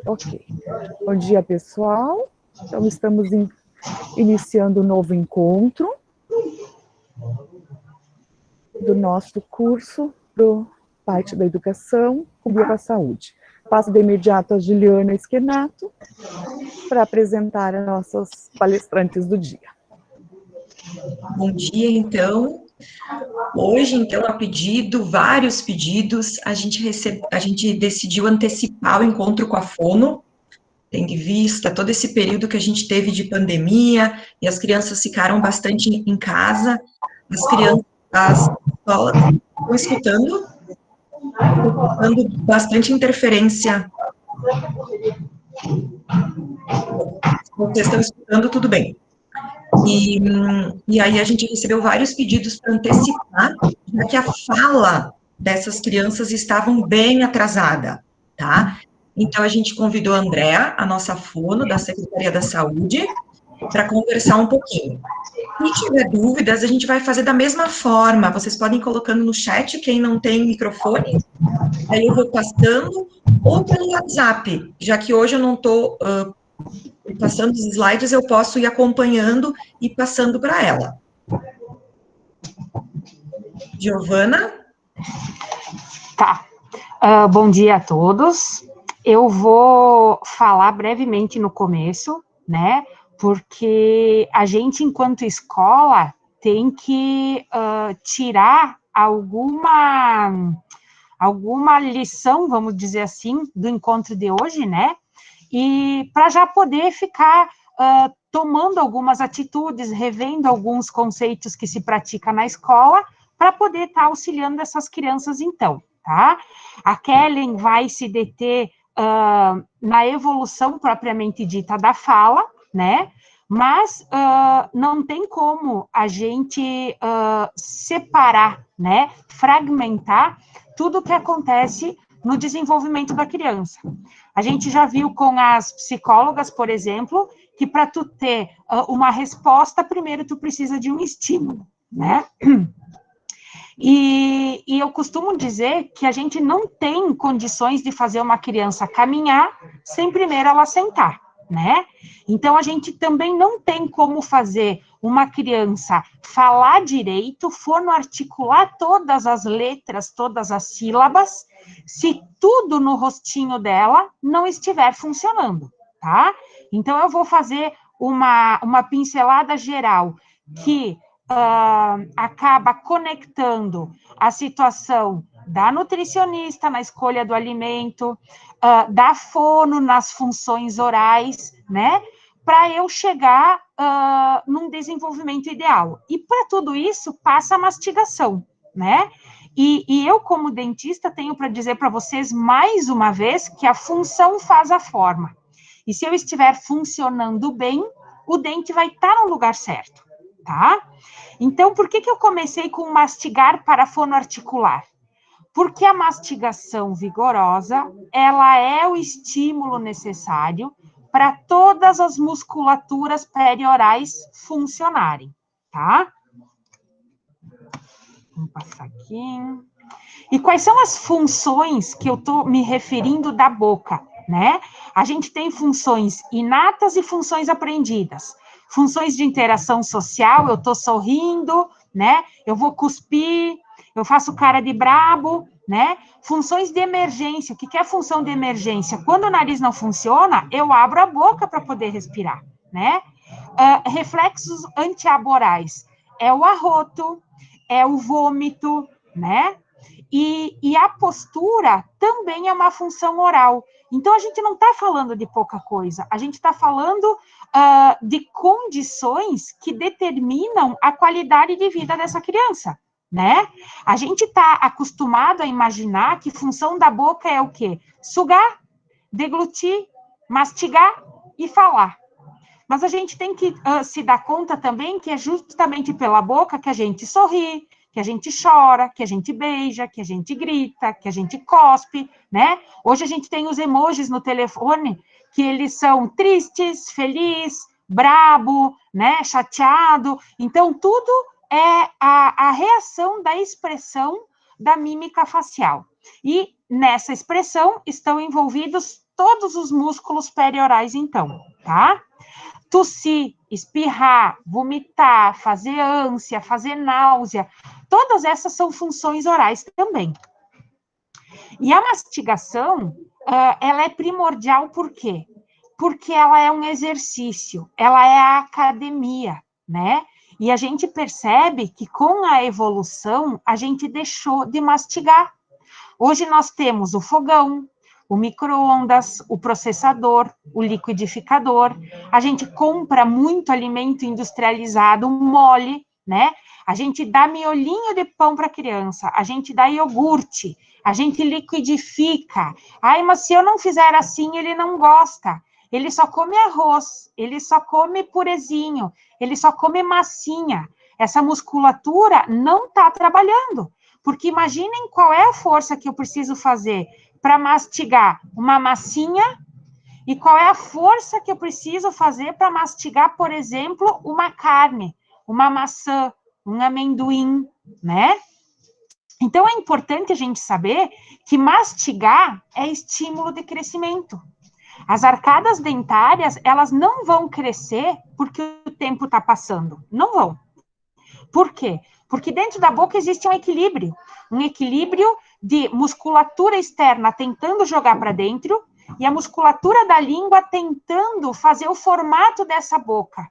Ok. Bom dia, pessoal. Então, estamos iniciando um novo encontro do nosso curso do Parte da Educação com Guia para a Saúde. Passo de imediato a Juliana Schenato para apresentar as nossas palestrantes do dia. Bom dia, então. Hoje, então, vários pedidos, a gente decidiu antecipar o encontro com a Fono, tendo em vista todo esse período que a gente teve de pandemia, e as crianças ficaram bastante em casa, as escolas estão escutando bastante interferência. Se vocês estão escutando, tudo bem. E aí a gente recebeu vários pedidos para antecipar, já que a fala dessas crianças estavam bem atrasada, tá? Então, a gente convidou a Andréa, a nossa fono, da Secretaria da Saúde, para conversar um pouquinho. Se tiver dúvidas, a gente vai fazer da mesma forma, vocês podem ir colocando no chat, quem não tem microfone, aí eu vou passando, ou pelo WhatsApp, já que hoje eu não estou passando os slides, eu posso ir acompanhando e passando para ela. Giovana? Tá. Bom dia a todos. Eu vou falar brevemente no começo, né? Porque a gente, enquanto escola, tem que tirar alguma lição, vamos dizer assim, do encontro de hoje, né? E para já poder ficar tomando algumas atitudes, revendo alguns conceitos que se pratica na escola, para poder estar auxiliando essas crianças, então, tá? A Kellen vai se deter na evolução propriamente dita da fala, né? Mas não tem como a gente separar, né? Fragmentar tudo o que acontece no desenvolvimento da criança. A gente já viu com as psicólogas, por exemplo, que para tu ter uma resposta, primeiro tu precisa de um estímulo, né? E eu costumo dizer que a gente não tem condições de fazer uma criança caminhar sem primeiro ela sentar, né? Então, a gente também não tem como fazer uma criança falar direito, fonoarticular todas as letras, todas as sílabas, se tudo no rostinho dela não estiver funcionando, tá? Então, eu vou fazer uma pincelada geral que acaba conectando a situação da nutricionista na escolha do alimento, da fono nas funções orais, né? Para eu chegar num desenvolvimento ideal. E para tudo isso, passa a mastigação, né? E eu, como dentista, tenho para dizer para vocês, mais uma vez, que a função faz a forma. E se eu estiver funcionando bem, o dente vai estar no lugar certo, tá? Então, por que eu comecei com mastigar para fonoarticular? Porque a mastigação vigorosa, ela é o estímulo necessário para todas as musculaturas periorais funcionarem, tá? Vamos passar aqui. E quais são as funções que eu estou me referindo da boca, né? A gente tem funções inatas e funções aprendidas. Funções de interação social, eu estou sorrindo, né? Eu vou cuspir, eu faço cara de brabo, né? Funções de emergência, o que é a função de emergência? Quando o nariz não funciona, eu abro a boca para poder respirar, né? Reflexos antiaborais, é o arroto, é o vômito, né? E a postura também é uma função oral. Então, a gente não está falando de pouca coisa, a gente está falando de condições que determinam a qualidade de vida dessa criança, né? A gente está acostumado a imaginar que função da boca é o quê? Sugar, deglutir, mastigar e falar. Mas a gente tem que se dar conta também que é justamente pela boca que a gente sorri, que a gente chora, que a gente beija, que a gente grita, que a gente cospe, né? Hoje a gente tem os emojis no telefone, que eles são tristes, feliz, brabo, né? Chateado. Então, tudo é a reação da expressão da mímica facial. E nessa expressão estão envolvidos todos os músculos periorais, então, tá? Tossir, espirrar, vomitar, fazer ânsia, fazer náusea, todas essas são funções orais também. E a mastigação, ela é primordial por quê? Porque ela é um exercício, ela é a academia, né? E a gente percebe que com a evolução, a gente deixou de mastigar. Hoje nós temos o fogão, o micro-ondas, o processador, o liquidificador. A gente compra muito alimento industrializado, mole, né? A gente dá miolinho de pão para a criança, a gente dá iogurte, a gente liquidifica. Ai, mas se eu não fizer assim, ele não gosta. Ele só come arroz, ele só come purezinho, ele só come massinha. Essa musculatura não está trabalhando. Porque imaginem qual é a força que eu preciso fazer para mastigar uma massinha e qual é a força que eu preciso fazer para mastigar, por exemplo, uma carne, uma maçã, um amendoim, né? Então, é importante a gente saber que mastigar é estímulo de crescimento. As arcadas dentárias, elas não vão crescer porque o tempo está passando. Não vão. Por quê? Porque dentro da boca existe um equilíbrio de musculatura externa tentando jogar para dentro e a musculatura da língua tentando fazer o formato dessa boca.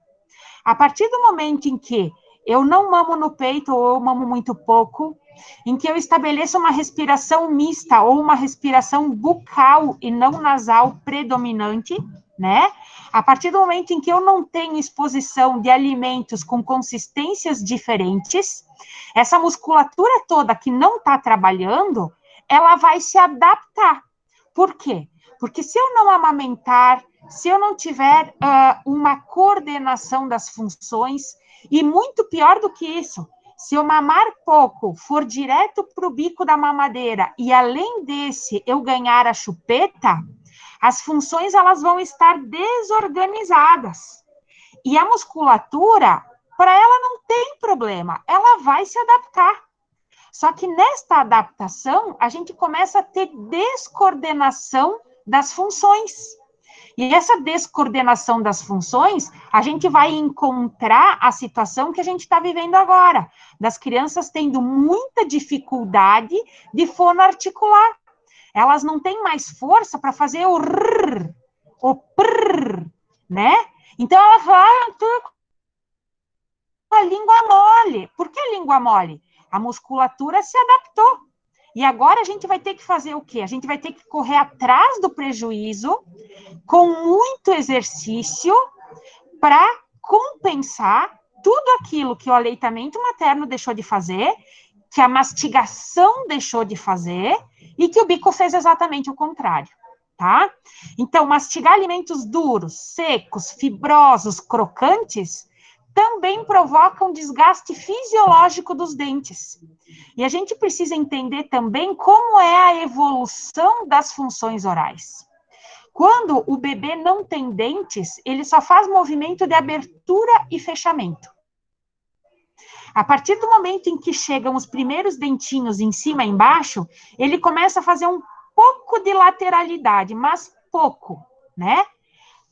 A partir do momento em que eu não mamo no peito ou eu mamo muito pouco, em que eu estabeleço uma respiração mista ou uma respiração bucal e não nasal predominante, né? A partir do momento em que eu não tenho exposição de alimentos com consistências diferentes, essa musculatura toda que não está trabalhando, ela vai se adaptar. Por quê? Porque se eu não amamentar, se eu não tiver uma coordenação das funções, e muito pior do que isso, se eu mamar pouco, for direto para o bico da mamadeira, e além desse eu ganhar a chupeta, as funções elas vão estar desorganizadas. E a musculatura, para ela não tem problema, ela vai se adaptar. Só que nesta adaptação, a gente começa a ter descoordenação das funções. E essa descoordenação das funções, a gente vai encontrar a situação que a gente está vivendo agora, das crianças tendo muita dificuldade de fonoarticular. Elas não têm mais força para fazer o rrr, o prrr, né? Então, ela fala a língua mole. Por que língua mole? A musculatura se adaptou. E agora a gente vai ter que fazer o quê? A gente vai ter que correr atrás do prejuízo com muito exercício para compensar tudo aquilo que o aleitamento materno deixou de fazer, que a mastigação deixou de fazer e que o bico fez exatamente o contrário, tá? Então, mastigar alimentos duros, secos, fibrosos, crocantes, também provocam desgaste fisiológico dos dentes. E a gente precisa entender também como é a evolução das funções orais. Quando o bebê não tem dentes, ele só faz movimento de abertura e fechamento. A partir do momento em que chegam os primeiros dentinhos em cima e embaixo, ele começa a fazer um pouco de lateralidade, mas pouco, né?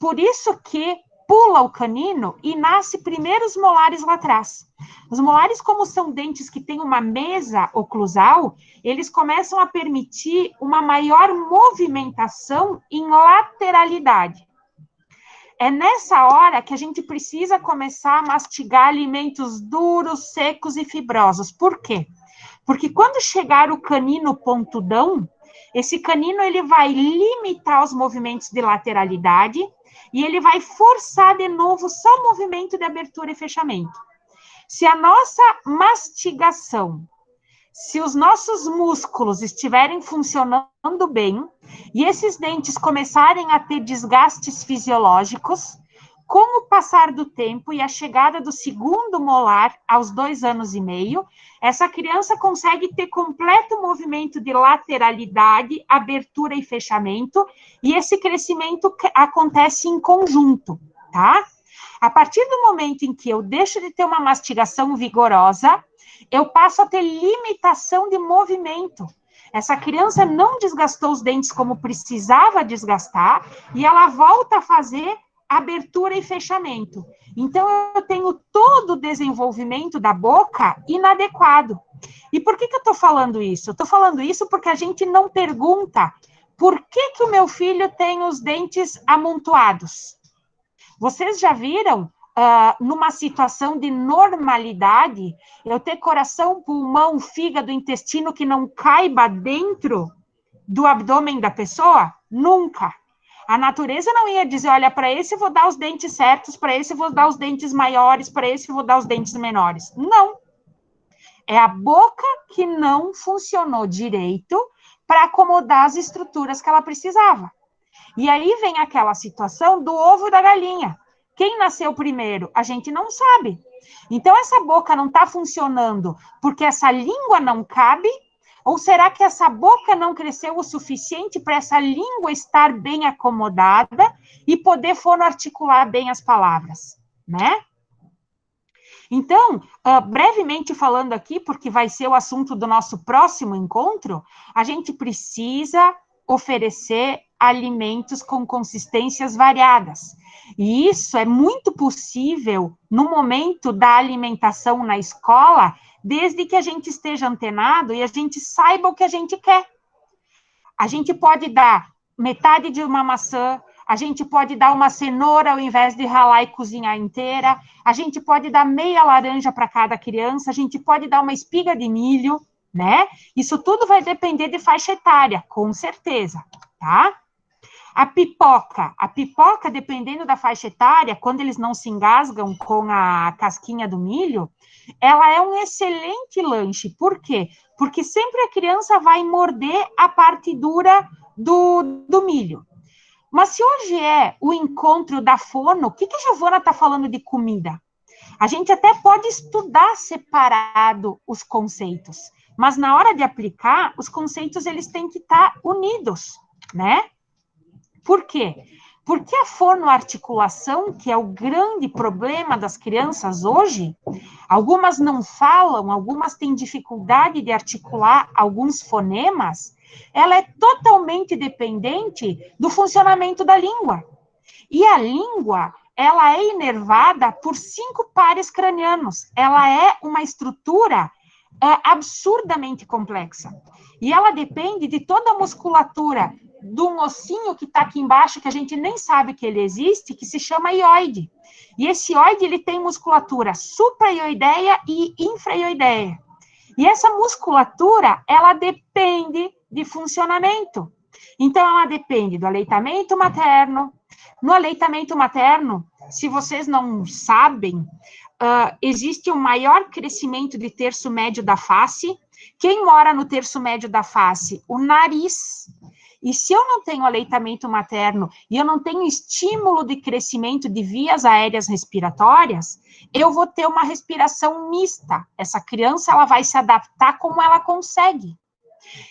Por isso que pula o canino e nasce primeiro os molares lá atrás. Os molares, como são dentes que têm uma mesa oclusal, eles começam a permitir uma maior movimentação em lateralidade. É nessa hora que a gente precisa começar a mastigar alimentos duros, secos e fibrosos. Por quê? Porque quando chegar o canino pontudão, esse canino ele vai limitar os movimentos de lateralidade e ele vai forçar de novo só o movimento de abertura e fechamento. Se a nossa mastigação, se os nossos músculos estiverem funcionando bem e esses dentes começarem a ter desgastes fisiológicos, com o passar do tempo e a chegada do segundo molar aos 2 anos e meio, essa criança consegue ter completo movimento de lateralidade, abertura e fechamento, e esse crescimento acontece em conjunto, tá? A partir do momento em que eu deixo de ter uma mastigação vigorosa, eu passo a ter limitação de movimento. Essa criança não desgastou os dentes como precisava desgastar, e ela volta a fazer abertura e fechamento. Então, eu tenho todo o desenvolvimento da boca inadequado. E por que eu estou falando isso? Eu estou falando isso porque a gente não pergunta por que o meu filho tem os dentes amontoados. Vocês já viram, numa situação de normalidade, eu ter coração, pulmão, fígado, intestino que não caiba dentro do abdômen da pessoa? Nunca. A natureza não ia dizer, olha, para esse eu vou dar os dentes certos, para esse eu vou dar os dentes maiores, para esse eu vou dar os dentes menores. Não. É a boca que não funcionou direito para acomodar as estruturas que ela precisava. E aí vem aquela situação do ovo e da galinha. Quem nasceu primeiro? A gente não sabe. Então, essa boca não está funcionando porque essa língua não cabe? Ou será que essa boca não cresceu o suficiente para essa língua estar bem acomodada e poder fonoarticular bem as palavras, né? Então, brevemente falando aqui, porque vai ser o assunto do nosso próximo encontro, a gente precisa oferecer alimentos com consistências variadas. E isso é muito possível no momento da alimentação na escola, desde que a gente esteja antenado e a gente saiba o que a gente quer. A gente pode dar metade de uma maçã, a gente pode dar uma cenoura ao invés de ralar e cozinhar inteira, a gente pode dar meia laranja para cada criança, a gente pode dar uma espiga de milho, né? Isso tudo vai depender de faixa etária, com certeza, tá? A pipoca, dependendo da faixa etária, quando eles não se engasgam com a casquinha do milho, ela é um excelente lanche. Por quê? Porque sempre a criança vai morder a parte dura do milho. Mas se hoje é o encontro da fono, o que a Giovana está falando de comida? A gente até pode estudar separado os conceitos, mas na hora de aplicar, os conceitos eles têm que estar unidos, né? Por quê? Porque a fonoarticulação, que é o grande problema das crianças hoje, algumas não falam, algumas têm dificuldade de articular alguns fonemas, ela é totalmente dependente do funcionamento da língua. E a língua, ela é inervada por 5 pares cranianos. Ela é uma estrutura absurdamente complexa. E ela depende de toda a musculatura de um ossinho que está aqui embaixo, que a gente nem sabe que ele existe, que se chama hioide. E esse hioide, ele tem musculatura supraioideia e infraioideia. E essa musculatura, ela depende de funcionamento. Então, ela depende do aleitamento materno. No aleitamento materno, se vocês não sabem, existe um maior crescimento de terço médio da face. Quem mora no terço médio da face? O nariz. E se eu não tenho aleitamento materno e eu não tenho estímulo de crescimento de vias aéreas respiratórias, eu vou ter uma respiração mista. Essa criança, ela vai se adaptar como ela consegue.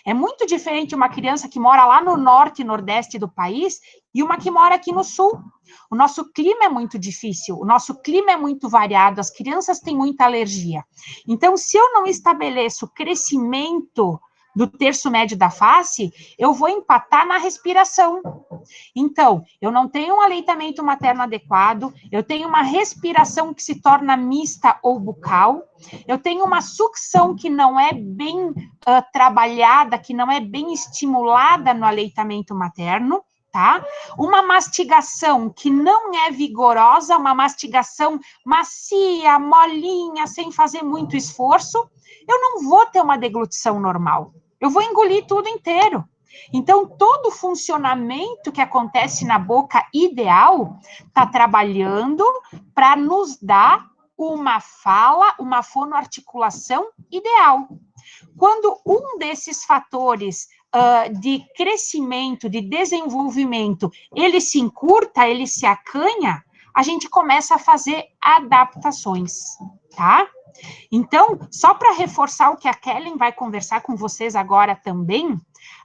É muito diferente uma criança que mora lá no norte e nordeste do país e uma que mora aqui no sul. O nosso clima é muito difícil, o nosso clima é muito variado, as crianças têm muita alergia. Então, se eu não estabeleço crescimento do terço médio da face, eu vou empatar na respiração. Então, eu não tenho um aleitamento materno adequado, eu tenho uma respiração que se torna mista ou bucal, eu tenho uma sucção que não é bem trabalhada, que não é bem estimulada no aleitamento materno, tá? Uma mastigação que não é vigorosa, uma mastigação macia, molinha, sem fazer muito esforço, eu não vou ter uma deglutição normal. Eu vou engolir tudo inteiro. Então, todo o funcionamento que acontece na boca ideal está trabalhando para nos dar uma fala, uma fonoarticulação ideal. Quando um desses fatores de crescimento, de desenvolvimento, ele se encurta, ele se acanha, a gente começa a fazer adaptações, tá? Então, só para reforçar o que a Kellen vai conversar com vocês agora também,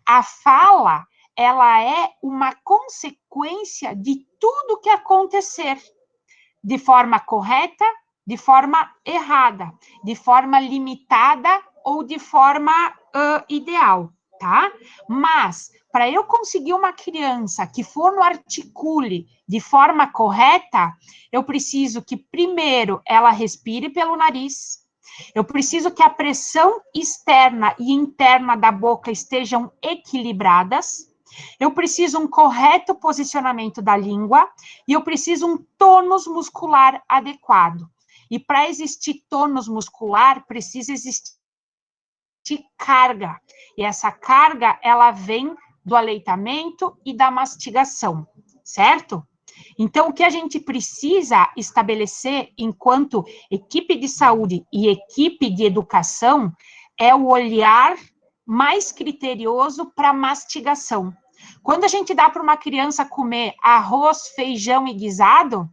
a fala, ela é uma consequência de tudo que acontecer. de forma correta, de forma errada, de forma limitada ou de forma ideal, tá? Mas, para eu conseguir uma criança que fonoarticule de forma correta, eu preciso que, primeiro, ela respire pelo nariz, eu preciso que a pressão externa e interna da boca estejam equilibradas, eu preciso um correto posicionamento da língua e eu preciso um tônus muscular adequado. E para existir tônus muscular, precisa existir carga. E essa carga, ela vem do aleitamento e da mastigação, certo? Então, o que a gente precisa estabelecer enquanto equipe de saúde e equipe de educação é o olhar mais criterioso para a mastigação. Quando a gente dá para uma criança comer arroz, feijão e guisado,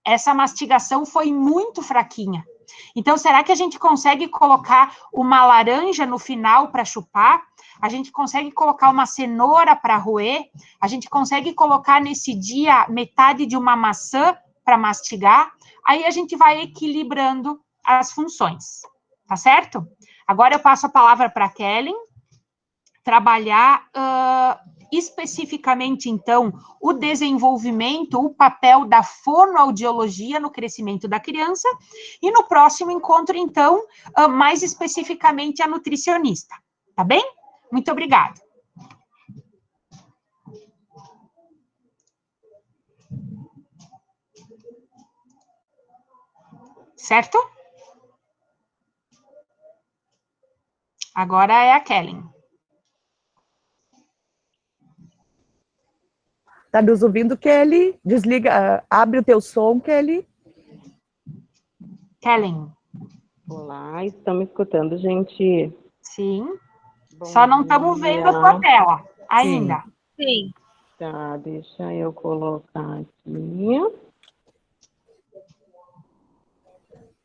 essa mastigação foi muito fraquinha. Então, será que a gente consegue colocar uma laranja no final para chupar? A gente consegue colocar uma cenoura para roer? A gente consegue colocar nesse dia metade de uma maçã para mastigar? Aí a gente vai equilibrando as funções, tá certo? Agora eu passo a palavra para a Kellen, trabalhar especificamente, então, o desenvolvimento, o papel da fonoaudiologia no crescimento da criança, e no próximo encontro, então, mais especificamente a nutricionista, tá bem? Muito obrigada. Certo? Agora é a Kellen. Tá nos ouvindo, Kelly? Desliga, abre o teu som, Kelly. Kellen. Olá, estão me escutando, gente? Sim. Bom Só não estamos dia. vendo a tua tela ainda. Sim. Tá, deixa eu colocar aqui.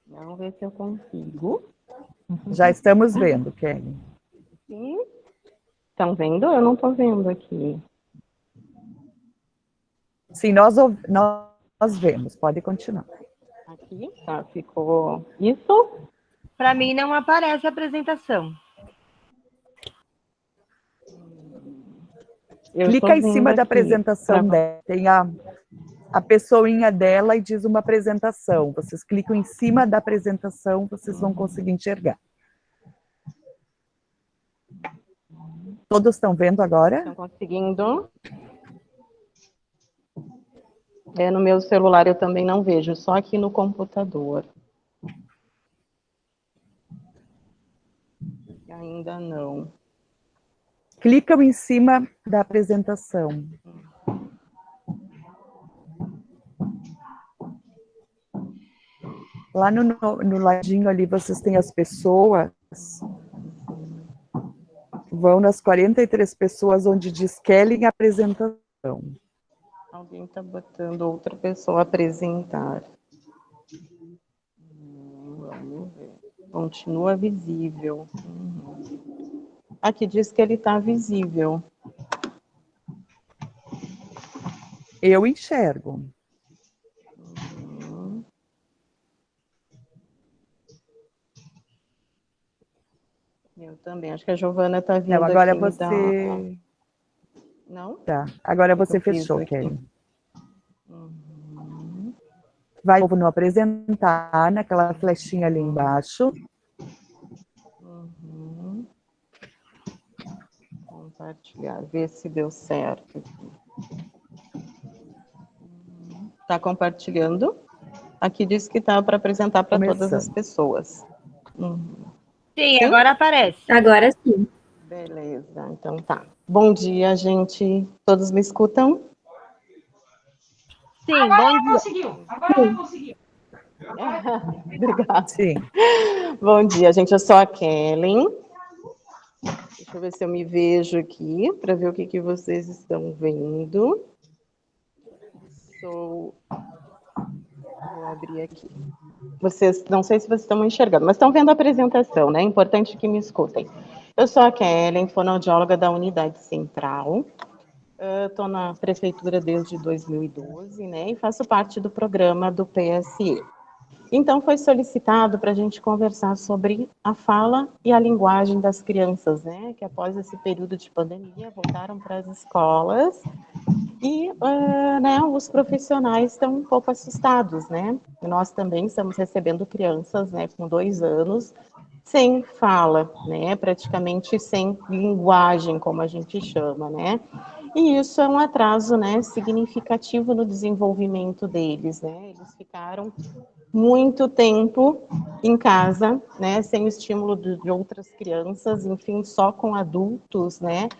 Vamos ver se eu consigo. Já estamos vendo, Kelly. Sim. Estão vendo? Eu não estou vendo aqui. Sim, nós vemos. Pode continuar. Aqui, tá, ficou isso. Para mim não aparece a apresentação. Clica em cima da apresentação dela. Tem a pessoinha dela e diz uma apresentação. Vocês clicam em cima da apresentação, vocês vão conseguir enxergar. Todos estão vendo agora? Estão conseguindo? No meu celular eu também não vejo, só aqui no computador. Ainda não. Clicam em cima da apresentação. Lá no ladinho ali vocês têm as pessoas. Vão nas 43 pessoas onde diz Kelly apresentação. Alguém está botando outra pessoa apresentar. Vamos ver. Continua visível. Aqui diz que ele está visível. Eu enxergo. Eu também. Acho que a Giovana está vindo Não, agora aqui você... Não? Tá, agora você fechou, Kelly. Vai de novo no apresentar, naquela flechinha ali embaixo. Compartilhar, ver se deu certo. Está compartilhando? Aqui diz que está para apresentar para todas as pessoas. Sim, agora aparece. Agora sim. Beleza, então tá. Bom dia, gente. Todos me escutam? Sim, Agora bom dia. conseguiu. Agora conseguiu. Obrigada. Sim. Bom dia, gente. Eu sou a Kellen. Deixa eu ver se eu me vejo aqui, para ver o que vocês estão vendo. Vou abrir aqui. Vocês, não sei se vocês estão enxergando, mas estão vendo a apresentação, né? É importante que me escutem. Eu sou a Kellen, fonoaudióloga da Unidade Central. Estou na prefeitura desde 2012, né, e faço parte do programa do PSE. Então, foi solicitado para a gente conversar sobre a fala e a linguagem das crianças, né, que após esse período de pandemia voltaram para as escolas e, né, os profissionais estão um pouco assustados, né. Nós também estamos recebendo crianças, né, com 2 anos, sem fala, né, praticamente sem linguagem, como a gente chama, né. E isso é um atraso, né, significativo no desenvolvimento deles, né. Eles ficaram muito tempo em casa, né, sem o estímulo de outras crianças, enfim, só com adultos, né.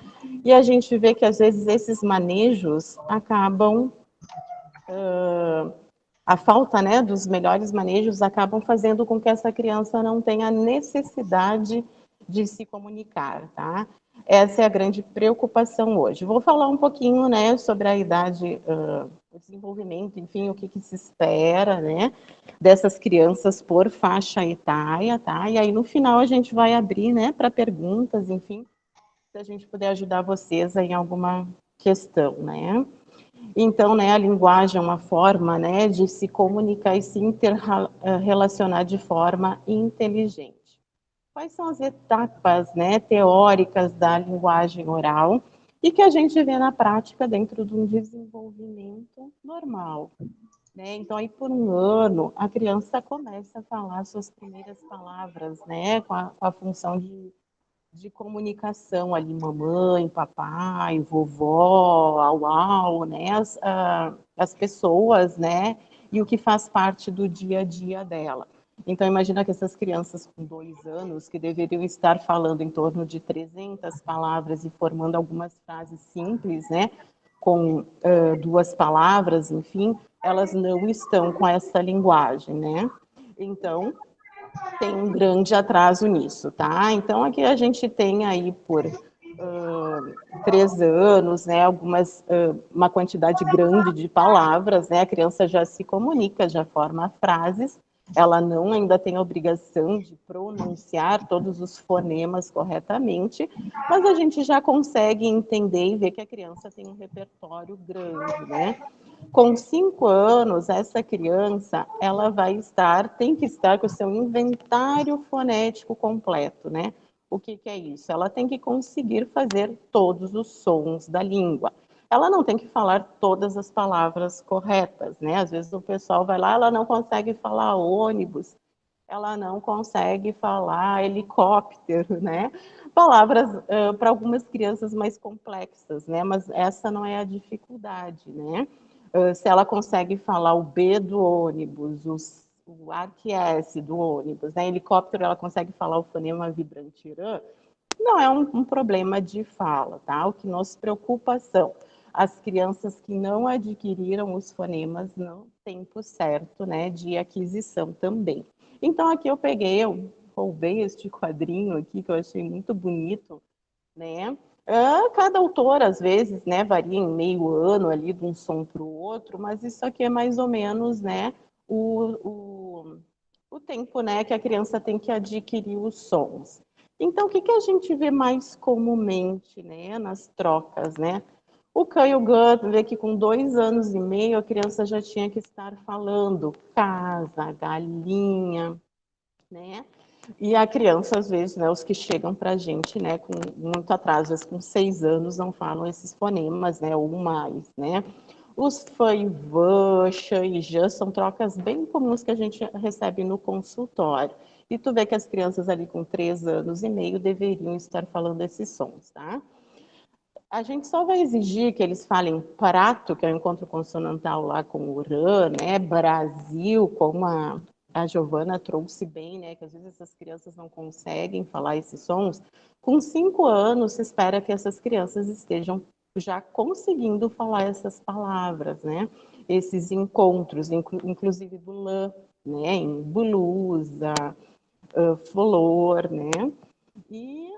E a gente vê que às vezes esses manejos acabam a falta, né, dos melhores manejos acabam fazendo com que essa criança não tenha necessidade de se comunicar, tá? Essa é a grande preocupação hoje. Vou falar um pouquinho, né, sobre a idade, o desenvolvimento, enfim, o que, que se espera, né, dessas crianças por faixa etária, tá? E aí no final a gente vai abrir, né, para perguntas, enfim, se a gente puder ajudar vocês em alguma questão, né? Então, né, a linguagem é uma forma, né, de se comunicar e se interrelacionar de forma inteligente. Quais são as etapas, né, teóricas da linguagem oral e que a gente vê na prática dentro de um desenvolvimento normal, né? Então, aí por 1 ano, a criança começa a falar suas primeiras palavras, né, com a função de comunicação ali, mamãe, papai, vovó, au, au, né, as pessoas, né, e o que faz parte do dia a dia dela. Então, imagina que essas crianças com 2 anos, que deveriam estar falando em torno de 300 palavras e formando algumas frases simples, né, com 2 palavras, enfim, elas não estão com essa linguagem, né. Então, tem um grande atraso nisso, tá? Então, aqui a gente tem aí por 3 anos, né, uma quantidade grande de palavras, né, a criança já se comunica, já forma frases, ela não ainda tem a obrigação de pronunciar todos os fonemas corretamente, mas a gente já consegue entender e ver que a criança tem um repertório grande, né? Com 5 anos, essa criança, ela tem que estar com o seu inventário fonético completo, né? O que que é isso? Ela tem que conseguir fazer todos os sons da língua. Ela não tem que falar todas as palavras corretas, né? Às vezes o pessoal vai lá, ela não consegue falar ônibus, ela não consegue falar helicóptero, né? Palavras para algumas crianças mais complexas, né? Mas essa não é a dificuldade, né? Se ela consegue falar o B do ônibus, o AQS do ônibus, né? Helicóptero, ela consegue falar o fonema vibrante irã, não é um problema de fala, tá? O que nos preocupa são as crianças que não adquiriram os fonemas no tempo certo, né, de aquisição também. Então, aqui eu roubei este quadrinho aqui, que eu achei muito bonito, né? Cada autor, às vezes, né, varia em meio ano ali de um som para o outro, mas isso aqui é mais ou menos, né, o tempo, né, que a criança tem que adquirir os sons. Então, o que, que a gente vê mais comumente, né, nas trocas, né? O Caio Gun vê que com 2 anos e meio a criança já tinha que estar falando casa, galinha, né? E a criança, às vezes, né, os que chegam para a gente, né, com muito atraso, às vezes com 6 anos não falam esses fonemas, né, ou mais, né? Os fã e vã, xã e jã são trocas bem comuns que a gente recebe no consultório. E tu vê que as crianças ali com 3 anos e meio deveriam estar falando esses sons, tá? A gente só vai exigir que eles falem prato, que é o encontro consonantal lá com o rã, né? Brasil, como a Giovana trouxe bem, né? Que às vezes essas crianças não conseguem falar esses sons. Com 5 anos, se espera que essas crianças estejam já conseguindo falar essas palavras, né? Esses encontros, inclusive bulã, né? Em blusa, flor, né? E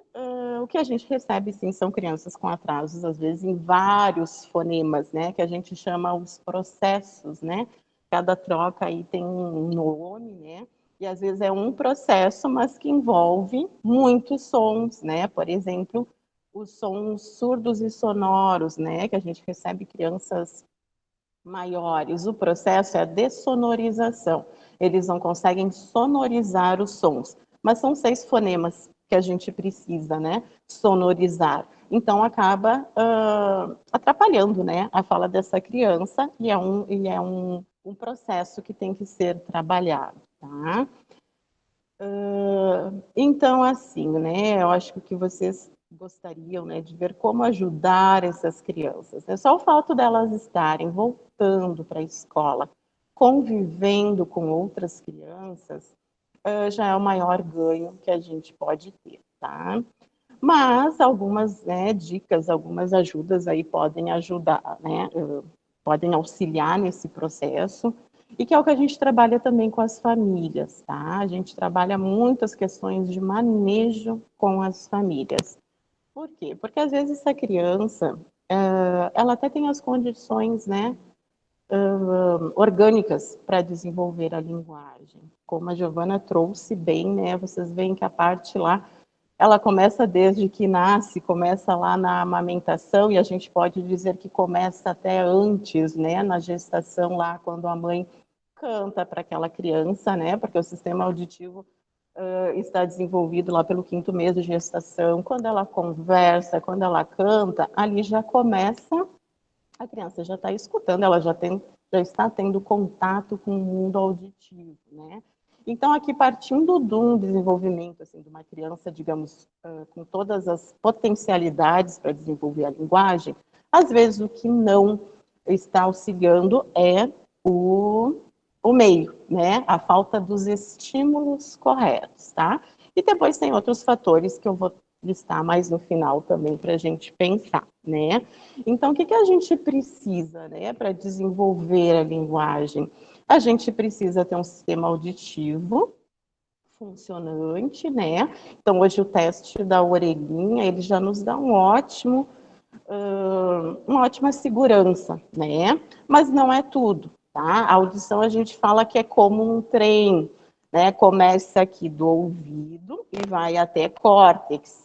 o que a gente recebe, sim, são crianças com atrasos, às vezes, em vários fonemas, né? Que a gente chama os processos, né? Cada troca aí tem um nome, né? E às vezes é um processo, mas que envolve muitos sons, né? Por exemplo, os sons surdos e sonoros, né, que a gente recebe crianças maiores, o processo é a dessonorização. Eles não conseguem sonorizar os sons, mas são 6 fonemas que a gente precisa, né, sonorizar. Então, acaba atrapalhando, né, a fala dessa criança e é um processo que tem que ser trabalhado, tá? Então, assim, né, eu acho que vocês gostariam, né, de ver como ajudar essas crianças. Né? Só o fato delas estarem voltando para a escola, convivendo com outras crianças, já é o maior ganho que a gente pode ter, tá? Mas algumas, né, dicas, algumas ajudas aí podem ajudar, né, podem auxiliar nesse processo, e que é o que a gente trabalha também com as famílias, tá? A gente trabalha muito as questões de manejo com as famílias. Por quê? Porque às vezes essa criança, ela até tem as condições, né, orgânicas para desenvolver a linguagem. Como a Giovana trouxe bem, né, vocês veem que a parte lá, ela começa desde que nasce, começa lá na amamentação, e a gente pode dizer que começa até antes, né, na gestação lá, quando a mãe canta para aquela criança, né, porque o sistema auditivo está desenvolvido lá pelo 5º mês de gestação. Quando ela conversa, quando ela canta, ali já começa, a criança já está escutando, ela já está tendo contato com o mundo auditivo, né? Então, aqui partindo de um desenvolvimento assim, de uma criança, digamos, com todas as potencialidades para desenvolver a linguagem, às vezes o que não está auxiliando é o meio, né? A falta dos estímulos corretos, tá? E depois tem outros fatores que eu vou listar mais no final também para a gente pensar, né? Então, o que a gente precisa, né, para desenvolver a linguagem? A gente precisa ter um sistema auditivo funcionante, né? Então, hoje o teste da orelhinha, ele já nos dá uma ótima segurança, né? Mas não é tudo, tá? A audição a gente fala que é como um trem, né? Começa aqui do ouvido e vai até córtex.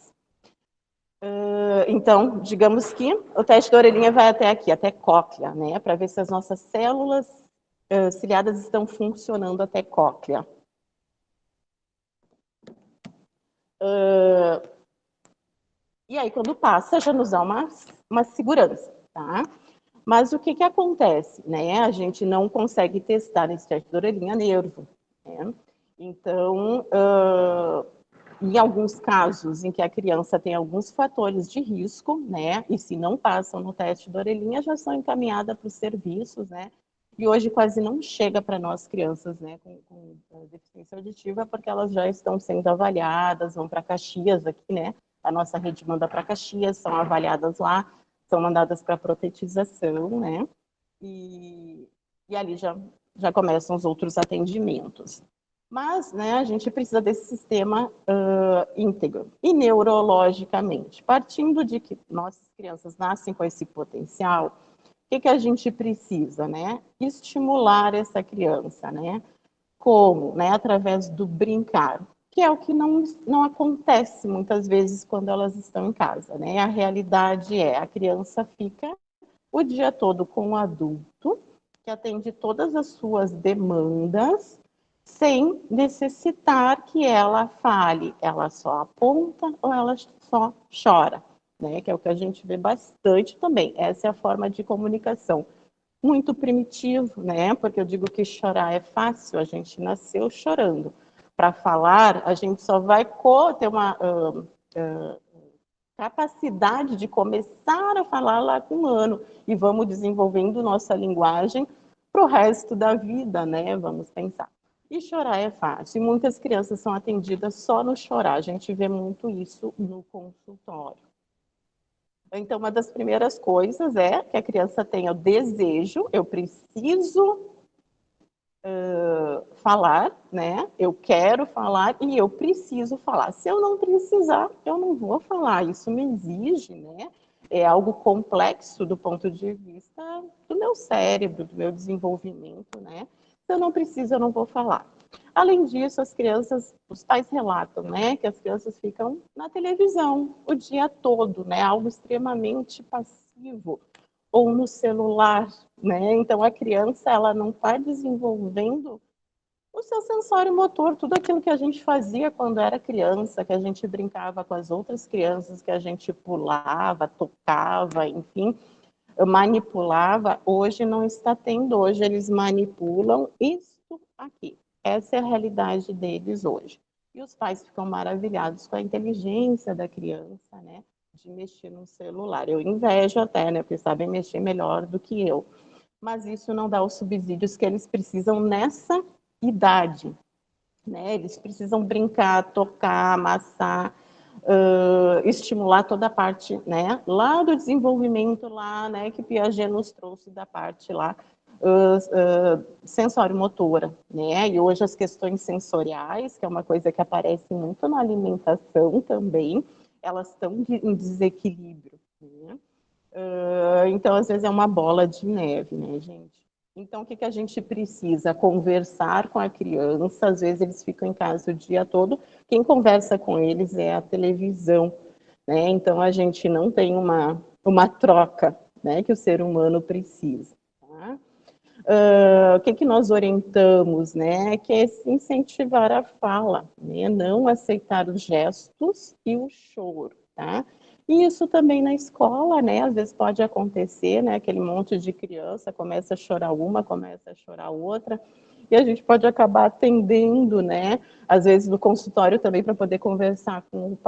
Então, digamos que o teste da orelhinha vai até aqui, até cóclea, né? Para ver se as nossas células ciliadas estão funcionando até cóclea. E aí, quando passa, já nos dá uma segurança, tá? Mas o que acontece, né? A gente não consegue testar nesse teste da orelhinha nervo, né? Então, em alguns casos em que a criança tem alguns fatores de risco, né? E se não passam no teste da orelhinha, já são encaminhadas para os serviços, né? E hoje quase não chega para nós crianças, né, com deficiência auditiva, porque elas já estão sendo avaliadas, vão para Caxias aqui, né? A nossa rede manda para Caxias, são avaliadas lá, são mandadas para protetização, né? E ali já começam os outros atendimentos. Mas, né, a gente precisa desse sistema íntegro. E neurologicamente, partindo de que nossas crianças nascem com esse potencial, o que a gente precisa, né? Estimular essa criança, né? Como? Né? Através do brincar, que é o que não acontece muitas vezes quando elas estão em casa, né? A realidade é, a criança fica o dia todo com o adulto, que atende todas as suas demandas, sem necessitar que ela fale. Ela só aponta ou ela só chora, né? Que é o que a gente vê bastante também. Essa é a forma de comunicação. Muito primitivo, né? Porque eu digo que chorar é fácil, a gente nasceu chorando. Para falar, a gente só vai ter uma capacidade de começar a falar lá com 1 ano e vamos desenvolvendo nossa linguagem para o resto da vida, né? Vamos pensar. E chorar é fácil. E muitas crianças são atendidas só no chorar. A gente vê muito isso no consultório. Então, uma das primeiras coisas é que a criança tenha o desejo, eu preciso falar, né? Eu quero falar e eu preciso falar. Se eu não precisar, eu não vou falar. Isso me exige, né? É algo complexo do ponto de vista do meu cérebro, do meu desenvolvimento, né? Se eu não preciso, eu não vou falar. Além disso, as crianças, os pais relatam, né, que as crianças ficam na televisão o dia todo, né, algo extremamente passivo, ou no celular, né, então a criança, ela não está desenvolvendo o seu sensório motor, tudo aquilo que a gente fazia quando era criança, que a gente brincava com as outras crianças, que a gente pulava, tocava, enfim, manipulava, hoje não está tendo, hoje eles manipulam isso aqui. Essa é a realidade deles hoje. E os pais ficam maravilhados com a inteligência da criança, né, de mexer no celular. Eu invejo até, né, porque sabem mexer melhor do que eu. Mas isso não dá os subsídios que eles precisam nessa idade, né? Eles precisam brincar, tocar, amassar, estimular toda a parte, né, lá do desenvolvimento lá, né, que Piaget nos trouxe da parte lá sensório-motora, né, e hoje as questões sensoriais, que é uma coisa que aparece muito na alimentação também, elas estão em desequilíbrio, né? Então, às vezes é uma bola de neve, né, gente? Então, o que a gente precisa? Conversar com a criança, às vezes eles ficam em casa o dia todo, quem conversa com eles é a televisão, né? Então, a gente não tem uma troca, né, que o ser humano precisa. Tá? O que nós orientamos, né, que é incentivar a fala, né, não aceitar os gestos e o choro, tá? E isso também na escola, né, às vezes pode acontecer, né, aquele monte de criança começa a chorar uma, começa a chorar outra, e a gente pode acabar atendendo, né, às vezes no consultório também para poder conversar com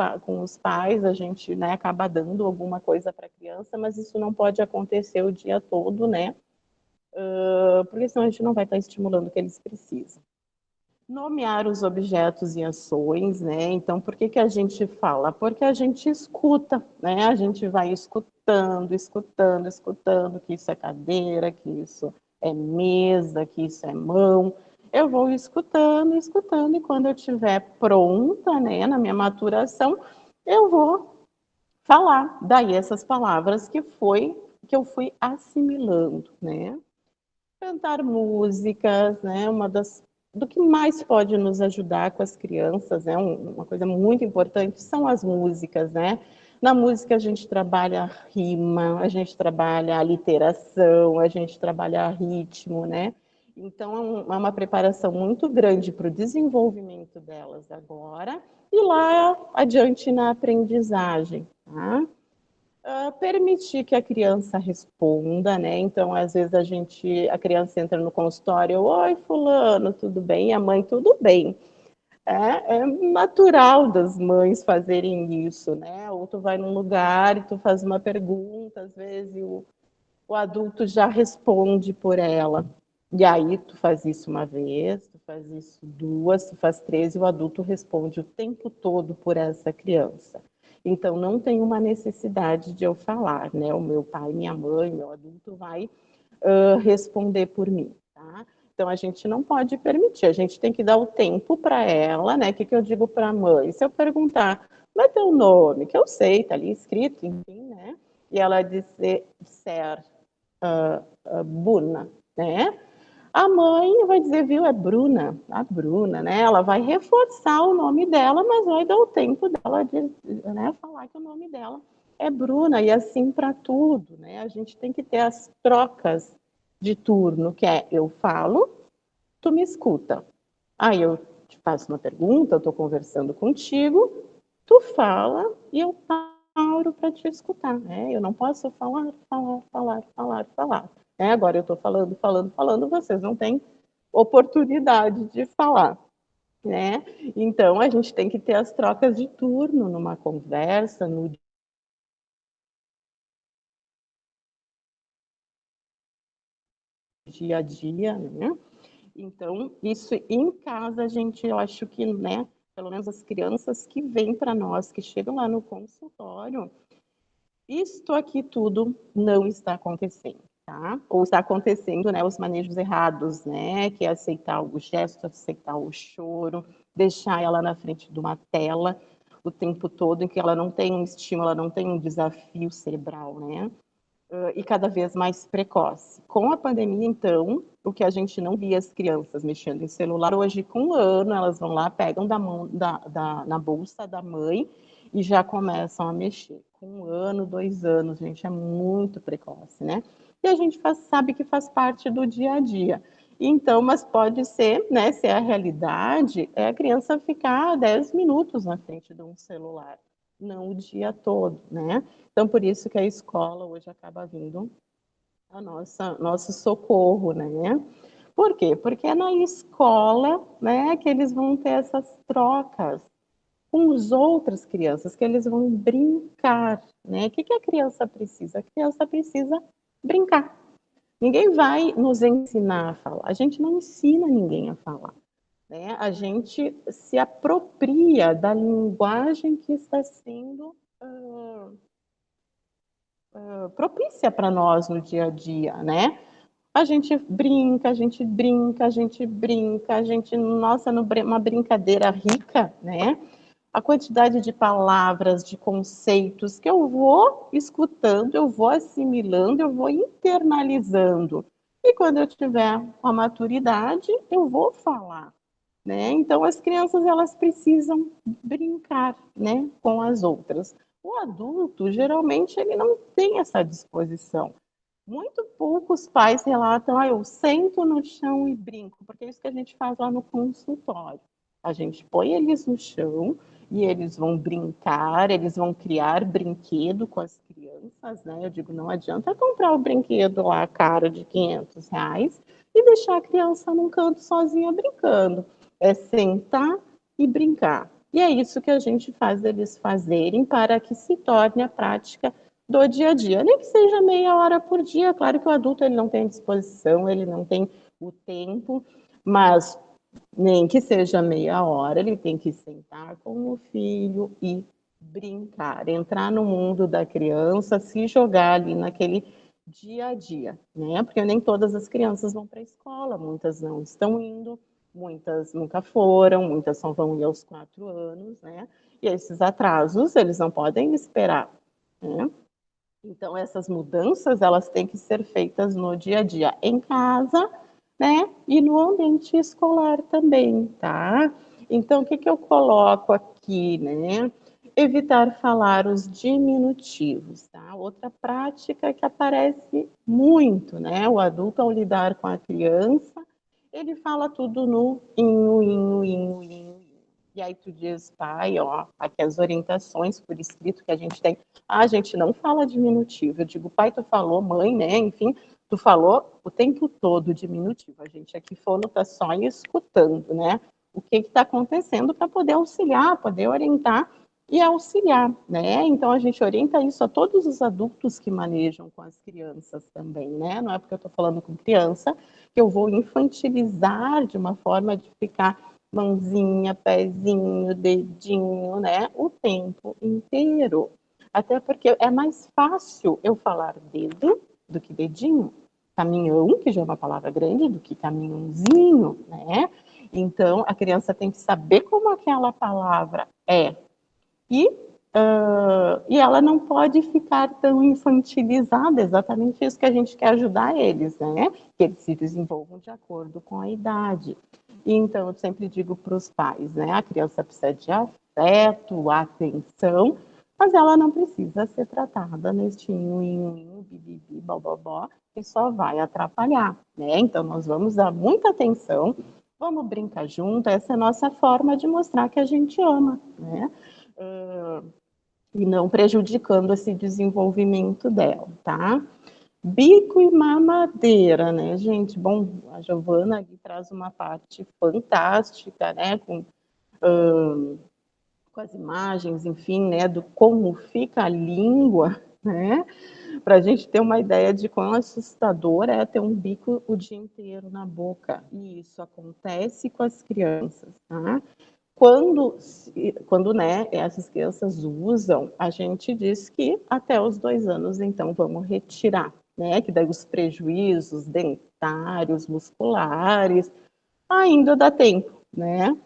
os pais, a gente, né, acaba dando alguma coisa para a criança, mas isso não pode acontecer o dia todo, né, porque senão a gente não vai estar estimulando o que eles precisam. Nomear os objetos e ações, né? Então, por que a gente fala? Porque a gente escuta, né? A gente vai escutando, escutando, escutando que isso é cadeira, que isso é mesa, que isso é mão. Eu vou escutando, escutando, e quando eu estiver pronta, né, na minha maturação, eu vou falar. Daí essas palavras que eu fui assimilando, né? Cantar músicas, né? Do que mais pode nos ajudar com as crianças, né? Uma coisa muito importante são as músicas, né? Na música a gente trabalha a rima, a gente trabalha a literação, a gente trabalha ritmo, né? Então é uma preparação muito grande para o desenvolvimento delas agora e lá adiante na aprendizagem, tá? Permitir que a criança responda, né? Então, às vezes a criança entra no consultório, oi, fulano, tudo bem? E a mãe, tudo bem. É natural das mães fazerem isso, né? Ou tu vai num lugar e tu faz uma pergunta, às vezes o adulto já responde por ela. E aí tu faz isso uma vez, tu faz isso duas, tu faz três, e o adulto responde o tempo todo por essa criança. Então, não tem uma necessidade de eu falar, né? O meu pai, minha mãe, meu adulto vai responder por mim, tá? Então, a gente não pode permitir, a gente tem que dar o tempo para ela, né? O que eu digo para a mãe? Se eu perguntar, como é teu nome? Que eu sei, tá ali escrito, enfim, né? E ela disser Bruna, né? A mãe vai dizer, viu, é Bruna, a Bruna, né? Ela vai reforçar o nome dela, mas vai dar o tempo dela de, né, falar que o nome dela é Bruna, e assim para tudo, né? A gente tem que ter as trocas de turno, que é eu falo, tu me escuta. Aí eu te faço uma pergunta, eu estou conversando contigo, tu fala e eu paro para te escutar, né? Eu não posso falar. Agora eu estou falando, vocês não têm oportunidade de falar, né? Então, a gente tem que ter as trocas de turno numa conversa, no dia a dia, né? Então, isso em casa, a gente, eu acho que, né, pelo menos as crianças que vêm para nós, que chegam lá no consultório, isto aqui tudo não está acontecendo, tá? Ou está acontecendo, né, os manejos errados, né, que é aceitar o gesto, aceitar o choro, deixar ela na frente de uma tela o tempo todo, em que ela não tem um estímulo, ela não tem um desafio cerebral, né? e cada vez mais precoce. Com a pandemia, então, o que a gente não via as crianças mexendo em celular, hoje com 1 ano, elas vão lá, pegam da mão, na bolsa da mãe e já começam a mexer. Com 1 ano, 2 anos, gente, é muito precoce, né? E a gente sabe que faz parte do dia a dia. Então, mas pode ser, né, se é a realidade, é a criança ficar 10 minutos na frente de um celular, não o dia todo, né? Então, por isso que a escola hoje acaba vindo a nosso socorro, né? Por quê? Porque é na escola, né, que eles vão ter essas trocas com as outras crianças, que eles vão brincar, né? O que a criança precisa? A criança precisa brincar. Ninguém vai nos ensinar a falar. A gente não ensina ninguém a falar, né? A gente se apropria da linguagem que está sendo propícia para nós no dia a dia, né? A gente brinca, a gente brinca, a gente brinca, a gente, nossa, uma brincadeira rica, né? A quantidade de palavras, de conceitos que eu vou escutando, eu vou assimilando, eu vou internalizando. E quando eu tiver a maturidade, eu vou falar, né? Então, as crianças, elas precisam brincar, né, com as outras. O adulto, geralmente, ele não tem essa disposição. Muito poucos pais relatam, eu sento no chão e brinco, porque é isso que a gente faz lá no consultório. A gente põe eles no chão e eles vão brincar, eles vão criar brinquedo com as crianças, né? Eu digo, não adianta comprar o brinquedo lá, caro, de R$ 500, e deixar a criança num canto sozinha brincando. É sentar e brincar. E é isso que a gente faz eles fazerem para que se torne a prática do dia a dia, nem que seja meia hora por dia. Claro que o adulto ele não tem disposição, ele não tem o tempo, mas nem que seja meia hora, ele tem que sentar com o filho e brincar, entrar no mundo da criança, se jogar ali naquele dia a dia, né? Porque nem todas as crianças vão para a escola, muitas não estão indo, muitas nunca foram, muitas só vão ir aos 4 anos, né? E esses atrasos, eles não podem esperar, né? Então, essas mudanças, elas têm que ser feitas no dia a dia, em casa, né? E no ambiente escolar também, tá? Então, o que eu coloco aqui, né? Evitar falar os diminutivos, tá? Outra prática que aparece muito, né? O adulto, ao lidar com a criança, ele fala tudo no inho, inho, inho, inho. E aí tu diz, pai, ó, aqui as orientações por escrito que a gente tem. A gente não fala diminutivo. Eu digo, pai, tu falou, mãe, né? Enfim, tu falou o tempo todo diminutivo. A gente aqui fono tá só escutando, né? O que está acontecendo para poder auxiliar, poder orientar e auxiliar, né? Então a gente orienta isso a todos os adultos que manejam com as crianças também, né? Não é porque eu estou falando com criança que eu vou infantilizar de uma forma de ficar mãozinha, pezinho, dedinho, né? O tempo inteiro. Até porque é mais fácil eu falar dedo do que dedinho. Caminhão, que já é uma palavra grande, do que caminhãozinho, né? Então, a criança tem que saber como aquela palavra é. E ela não pode ficar tão infantilizada, exatamente isso que a gente quer ajudar eles, né? Que eles se desenvolvam de acordo com a idade. E então, eu sempre digo para os pais, né? A criança precisa de afeto, atenção, mas ela não precisa ser tratada neste inho, bibibi, bobobó, que só vai atrapalhar, né? Então, nós vamos dar muita atenção, vamos brincar junto, essa é a nossa forma de mostrar que a gente ama, né? E não prejudicando esse desenvolvimento dela, tá? Bico e mamadeira, né, gente? Bom, a Giovana aqui traz uma parte fantástica, né, com as imagens, enfim, né, do como fica a língua, né, para a gente ter uma ideia de quão assustador é ter um bico o dia inteiro na boca. E isso acontece com as crianças, tá? Quando né, essas crianças usam, a gente diz que até os 2 anos, então, vamos retirar, né? Que daí os prejuízos dentários, musculares, ainda dá tempo, né?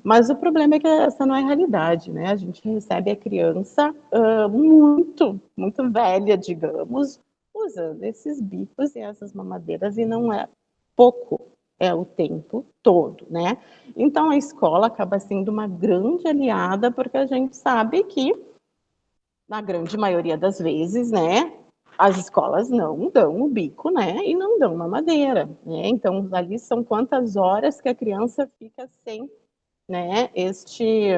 Mas o problema é que essa não é a realidade, né? A gente recebe a criança muito, muito velha, digamos, usando esses bicos e essas mamadeiras, e não é pouco, é o tempo todo, né? Então, a escola acaba sendo uma grande aliada, porque a gente sabe que, na grande maioria das vezes, né, as escolas não dão o bico, né, e não dão mamadeira, né? Então, ali são quantas horas que a criança fica sem, né, este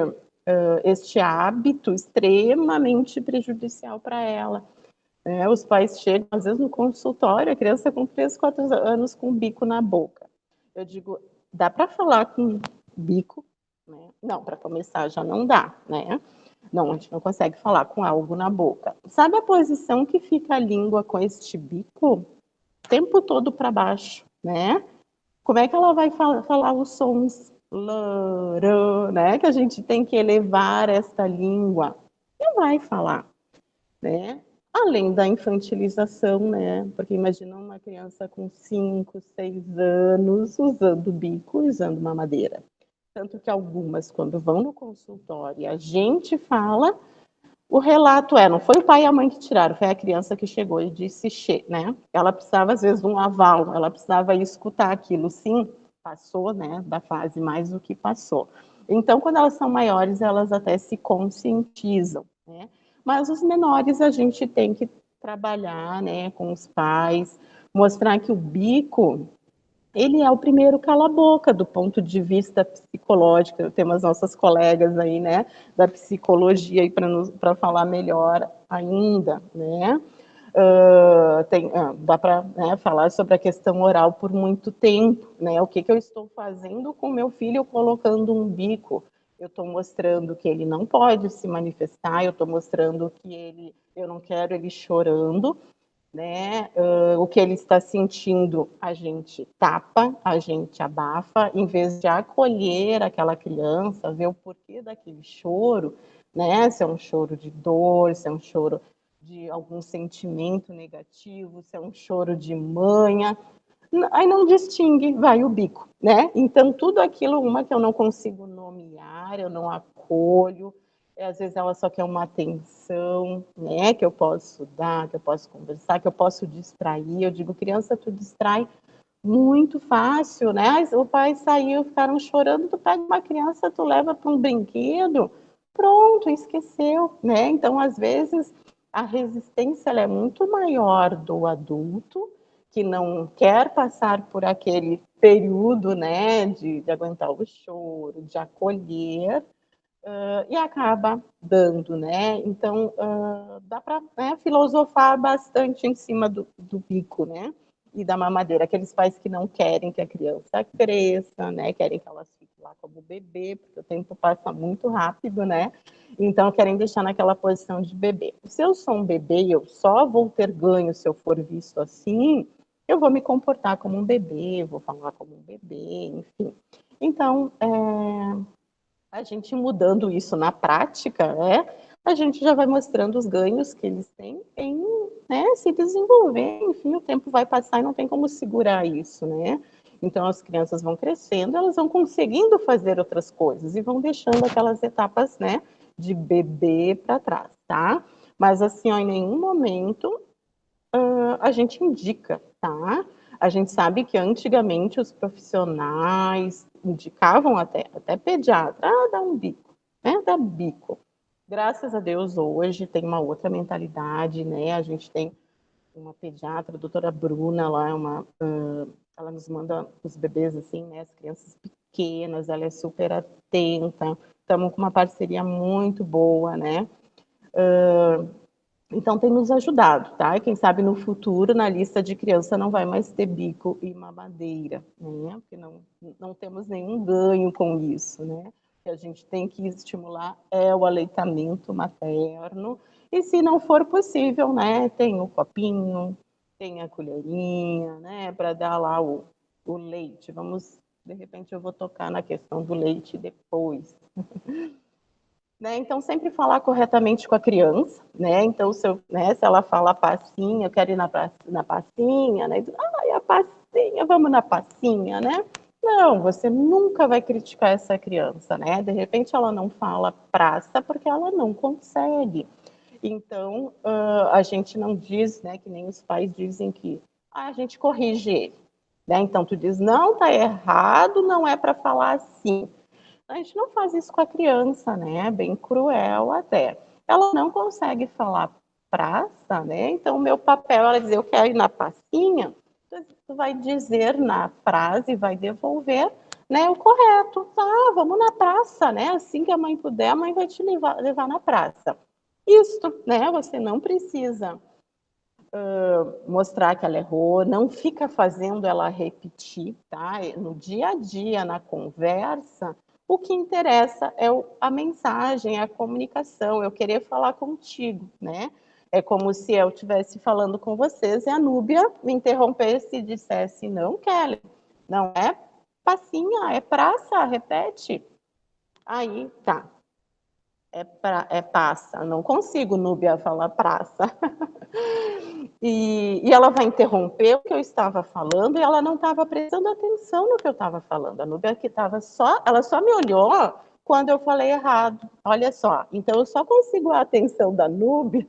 hábito extremamente prejudicial para ela. Os pais chegam, às vezes, no consultório, a criança com 3, 4 anos com o bico na boca. Eu digo, dá para falar com bico? Né? Não, para começar já não dá, né? Não, a gente não consegue falar com algo na boca. Sabe a posição que fica a língua com este bico? O tempo todo para baixo, né? Como é que ela vai falar os sons né? Que a gente tem que elevar esta língua? Não vai falar, né? Além da infantilização, né? Porque imagina uma criança com 5, 6 anos usando bico, usando mamadeira. Tanto que algumas, quando vão no consultório e a gente fala, o relato não foi o pai e a mãe que tiraram, foi a criança que chegou e disse, né? Ela precisava, às vezes, de um aval, ela precisava escutar aquilo. Sim, passou, né, da fase mais do que passou. Então, quando elas são maiores, elas até se conscientizam, né? Mas os menores a gente tem que trabalhar, né, com os pais, mostrar que o bico, ele é o primeiro cala-boca do ponto de vista psicológico. Temos as nossas colegas aí, né, da psicologia aí para falar melhor ainda, né? Dá para, né, falar sobre a questão oral por muito tempo, né? O que eu estou fazendo com meu filho colocando um bico? Eu estou mostrando que ele não pode se manifestar, eu estou mostrando que eu não quero ele chorando, né? O que ele está sentindo, a gente tapa, a gente abafa, em vez de acolher aquela criança, ver o porquê daquele choro, né? Se é um choro de dor, se é um choro de algum sentimento negativo, se é um choro de manha, aí não distingue, vai o bico, né? Então, tudo aquilo, uma que eu não consigo nomear, eu não acolho, às vezes ela só quer uma atenção, né? Que eu posso dar, que eu posso conversar, que eu posso distrair. Eu digo, criança, tu distrai muito fácil, né? O pai saiu, ficaram chorando, tu pega uma criança, tu leva para um brinquedo, pronto, esqueceu, né? Então, às vezes, a resistência ela é muito maior do adulto, que não quer passar por aquele período, né, de aguentar o choro, de acolher, e acaba dando, né? Então, dá para, né, filosofar bastante em cima do bico, né? E da mamadeira. Aqueles pais que não querem que a criança cresça, né? Querem que ela fique lá como bebê, porque o tempo passa muito rápido, né? Então, querem deixar naquela posição de bebê. Se eu sou um bebê e eu só vou ter ganho se eu for visto assim, eu vou me comportar como um bebê, vou falar como um bebê, enfim. Então, a gente mudando isso na prática, né, a gente já vai mostrando os ganhos que eles têm em, né, se desenvolver. Enfim, o tempo vai passar e não tem como segurar isso, né? Então, as crianças vão crescendo, elas vão conseguindo fazer outras coisas e vão deixando aquelas etapas, né, de bebê para trás, tá? Mas, assim, ó, em nenhum momento a gente indica, tá? A gente sabe que antigamente os profissionais indicavam até pediatra, dá um bico, né? Dá bico. Graças a Deus, hoje tem uma outra mentalidade, né? A gente tem uma pediatra, a doutora Bruna, ela nos manda os bebês, assim, né? As crianças pequenas, ela é super atenta. Estamos com uma parceria muito boa, né? Então, tem nos ajudado, tá? E quem sabe no futuro, na lista de criança, não vai mais ter bico e mamadeira, né? Porque não temos nenhum ganho com isso, né? O que a gente tem que estimular é o aleitamento materno. E se não for possível, né? Tem o copinho, tem a colherinha, né? Para dar lá o leite. De repente, eu vou tocar na questão do leite depois. Né? Então, sempre falar corretamente com a criança, né? Então, se ela fala passinha, eu quero ir na passinha, né? E a passinha, vamos na passinha, né? Não, você nunca vai criticar essa criança, né? De repente, ela não fala praça porque ela não consegue. Então, a gente não diz, né, que nem os pais dizem que a gente corrige ele. Né? Então, tu diz, não, tá errado, não é para falar assim. A gente não faz isso com a criança, né? Bem cruel até. Ela não consegue falar praça, né? Então, o meu papel, ela dizer, eu quero ir na pracinha, tu vai dizer na frase, vai devolver, né, o correto. Tá, vamos na praça, né? Assim que a mãe puder, a mãe vai te levar na praça. Isto, né? Você não precisa mostrar que ela errou, não fica fazendo ela repetir, tá? No dia a dia, na conversa, o que interessa é a mensagem, a comunicação, eu querer falar contigo, né? É como se eu estivesse falando com vocês e a Núbia me interrompesse e dissesse, não, Kelly, não é passinha, é praça, repete. Aí, tá, é passa, não consigo, Núbia, falar praça. E ela vai interromper o que eu estava falando e ela não estava prestando atenção no que eu estava falando. A Núbia que estava ela só me olhou quando eu falei errado. Olha só, então eu só consigo a atenção da Núbia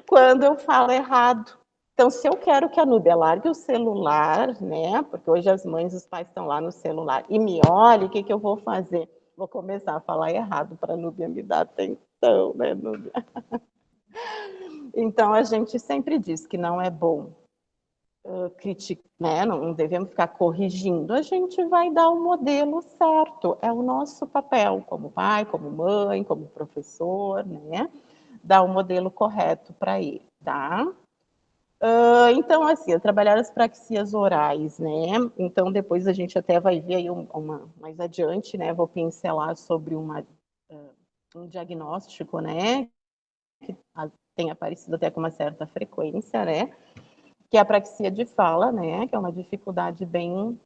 quando eu falo errado. Então, se eu quero que a Núbia largue o celular, né? Porque hoje as mães e os pais estão lá no celular e me olhem, o que eu vou fazer? Vou começar a falar errado para a Núbia me dar atenção, né, Núbia? Então, a gente sempre diz que não é bom criticar, né? Não devemos ficar corrigindo, a gente vai dar o modelo certo, é o nosso papel, como pai, como mãe, como professor, né? Dar o modelo correto para ele, tá? Então, assim, trabalhar as praxias orais, né? Então, depois a gente até vai ver aí mais adiante, né? Vou pincelar sobre um diagnóstico, né? Que tem aparecido até com uma certa frequência, né? Que é a apraxia de fala, né? Que é uma dificuldade bem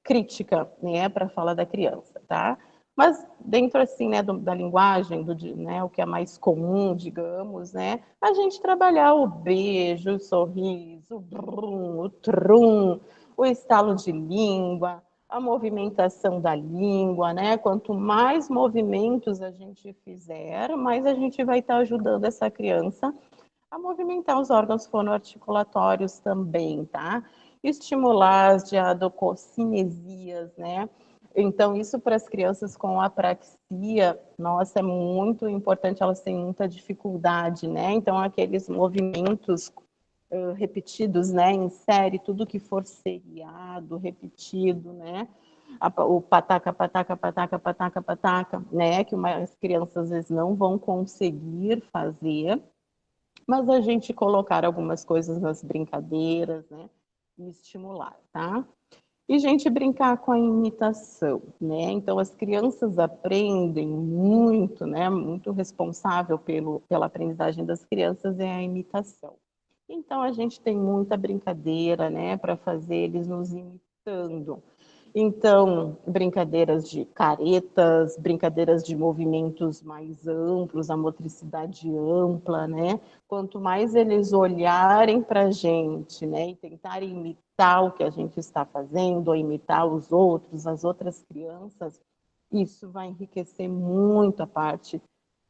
crítica, né? Para a fala da criança, tá? Mas dentro, assim, né, da linguagem, né, o que é mais comum, digamos, né? A gente trabalhar o beijo, o sorriso, o brum, o trum, o estalo de língua, a movimentação da língua, né? Quanto mais movimentos a gente fizer, mais a gente vai estar ajudando essa criança a movimentar os órgãos fonoarticulatórios também, tá? Estimular as diadococinesias, né? Então, isso para as crianças com apraxia, nossa, é muito importante, elas têm muita dificuldade, né? Então, aqueles movimentos repetidos, né, em série, tudo que for seriado, repetido, né? O pataca, pataca, pataca, pataca, pataca, né? Que as crianças às vezes não vão conseguir fazer, mas a gente colocar algumas coisas nas brincadeiras, né, e estimular, tá? E gente brincar com a imitação, né? Então as crianças aprendem muito, né? Muito responsável pela aprendizagem das crianças é a imitação. Então a gente tem muita brincadeira, né, para fazer eles nos imitando. Então, brincadeiras de caretas, brincadeiras de movimentos mais amplos, a motricidade ampla, né? Quanto mais eles olharem para a gente, né, e tentarem imitar o que a gente está fazendo, ou imitar os outros, as outras crianças, isso vai enriquecer muito a parte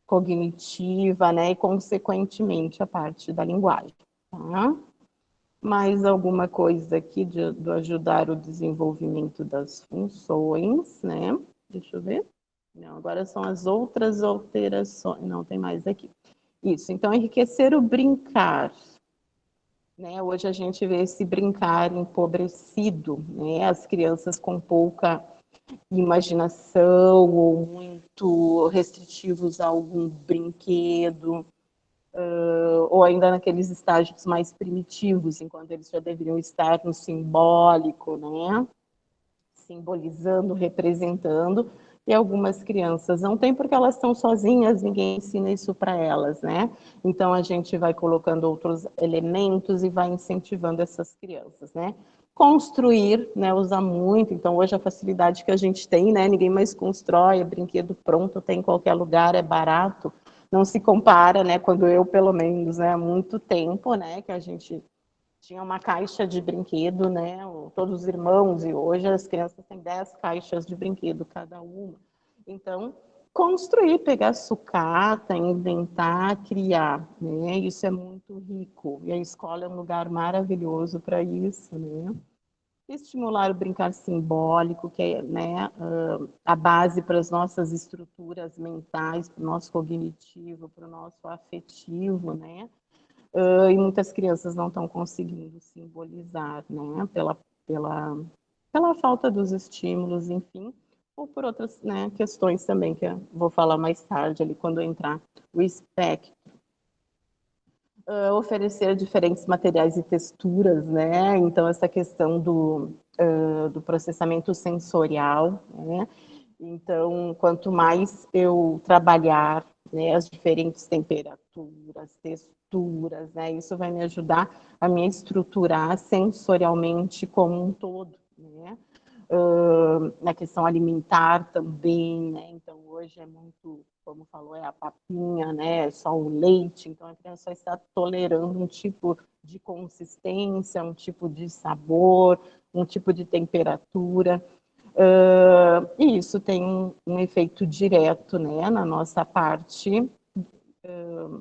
cognitiva, né, e consequentemente a parte da linguagem, tá? Mais alguma coisa aqui do ajudar o desenvolvimento das funções, né? Deixa eu ver. Não, agora são as outras alterações. Não, tem mais aqui. Isso, então enriquecer o brincar. Né? Hoje a gente vê esse brincar empobrecido, né? As crianças com pouca imaginação ou muito restritivos a algum brinquedo, ou ainda naqueles estágios mais primitivos, enquanto eles já deveriam estar no simbólico, né? Simbolizando, representando, e algumas crianças não têm porque elas estão sozinhas, ninguém ensina isso para elas, né? Então a gente vai colocando outros elementos e vai incentivando essas crianças, né? Construir, né? Usa muito, então hoje a facilidade que a gente tem, né? Ninguém mais constrói, é brinquedo pronto, tem em qualquer lugar, é barato, não se compara, né? Quando eu, pelo menos, né? Há muito tempo, né? Que a gente tinha uma caixa de brinquedo, né? Todos os irmãos, e hoje as crianças têm 10 caixas de brinquedo cada uma. Então, construir, pegar sucata, inventar, criar, né? Isso é muito rico. E a escola é um lugar maravilhoso para isso, né? Estimular o brincar simbólico, que é, né, a base para as nossas estruturas mentais, para o nosso cognitivo, para o nosso afetivo, né? E muitas crianças não estão conseguindo simbolizar, né? Pela falta dos estímulos, enfim, ou por outras, né, questões também, que eu vou falar mais tarde, ali, quando entrar o espectro. Oferecer diferentes materiais e texturas, né? Então, essa questão do processamento sensorial, né? Então, quanto mais eu trabalhar, né, as diferentes temperaturas, texturas, né, isso vai me ajudar a me estruturar sensorialmente como um todo, né? Na questão alimentar também, né? Então, hoje é muito, como falou, é a papinha, né? É só o leite. Então, a criança está tolerando um tipo de consistência, um tipo de sabor, um tipo de temperatura. E isso tem um efeito direto, né, na nossa parte,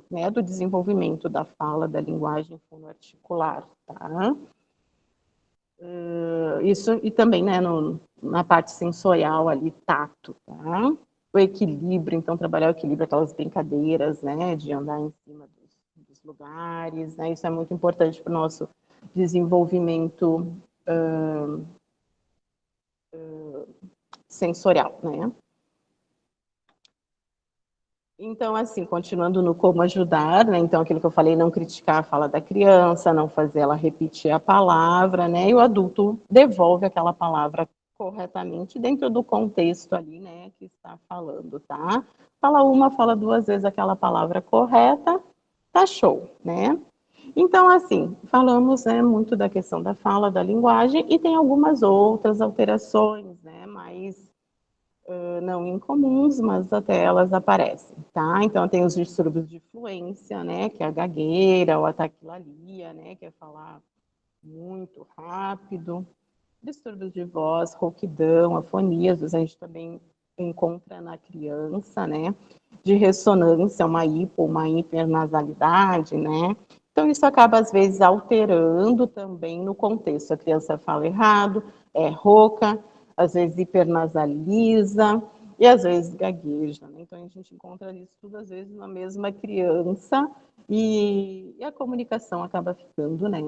né, do desenvolvimento da fala, da linguagem fonoarticular, tá? Isso, e também, né, na parte sensorial ali, tato, tá? O equilíbrio, então, trabalhar o equilíbrio, aquelas brincadeiras, né, de andar em cima dos lugares, né, isso é muito importante para o nosso desenvolvimento sensorial, né? Então, assim, continuando no como ajudar, né? Então, aquilo que eu falei, não criticar a fala da criança, não fazer ela repetir a palavra, né? E o adulto devolve aquela palavra corretamente dentro do contexto ali, né, que está falando, tá? Fala uma, fala duas vezes aquela palavra correta, tá show, né? Então, assim, falamos, né, muito da questão da fala, da linguagem, e tem algumas outras alterações, né, mais não incomuns, mas até elas aparecem, tá? Então, tem os distúrbios de fluência, né, que é a gagueira, ou a taquilalia, né, que é falar muito rápido, distúrbios de voz, rouquidão, afonias, a gente também encontra na criança, né, de ressonância, uma hipo, uma hipernasalidade, né, então isso acaba às vezes alterando também no contexto, a criança fala errado, é rouca, às vezes hipernasaliza, e às vezes gagueja, né? Então a gente encontra isso tudo às vezes na mesma criança, e a comunicação acaba ficando, né,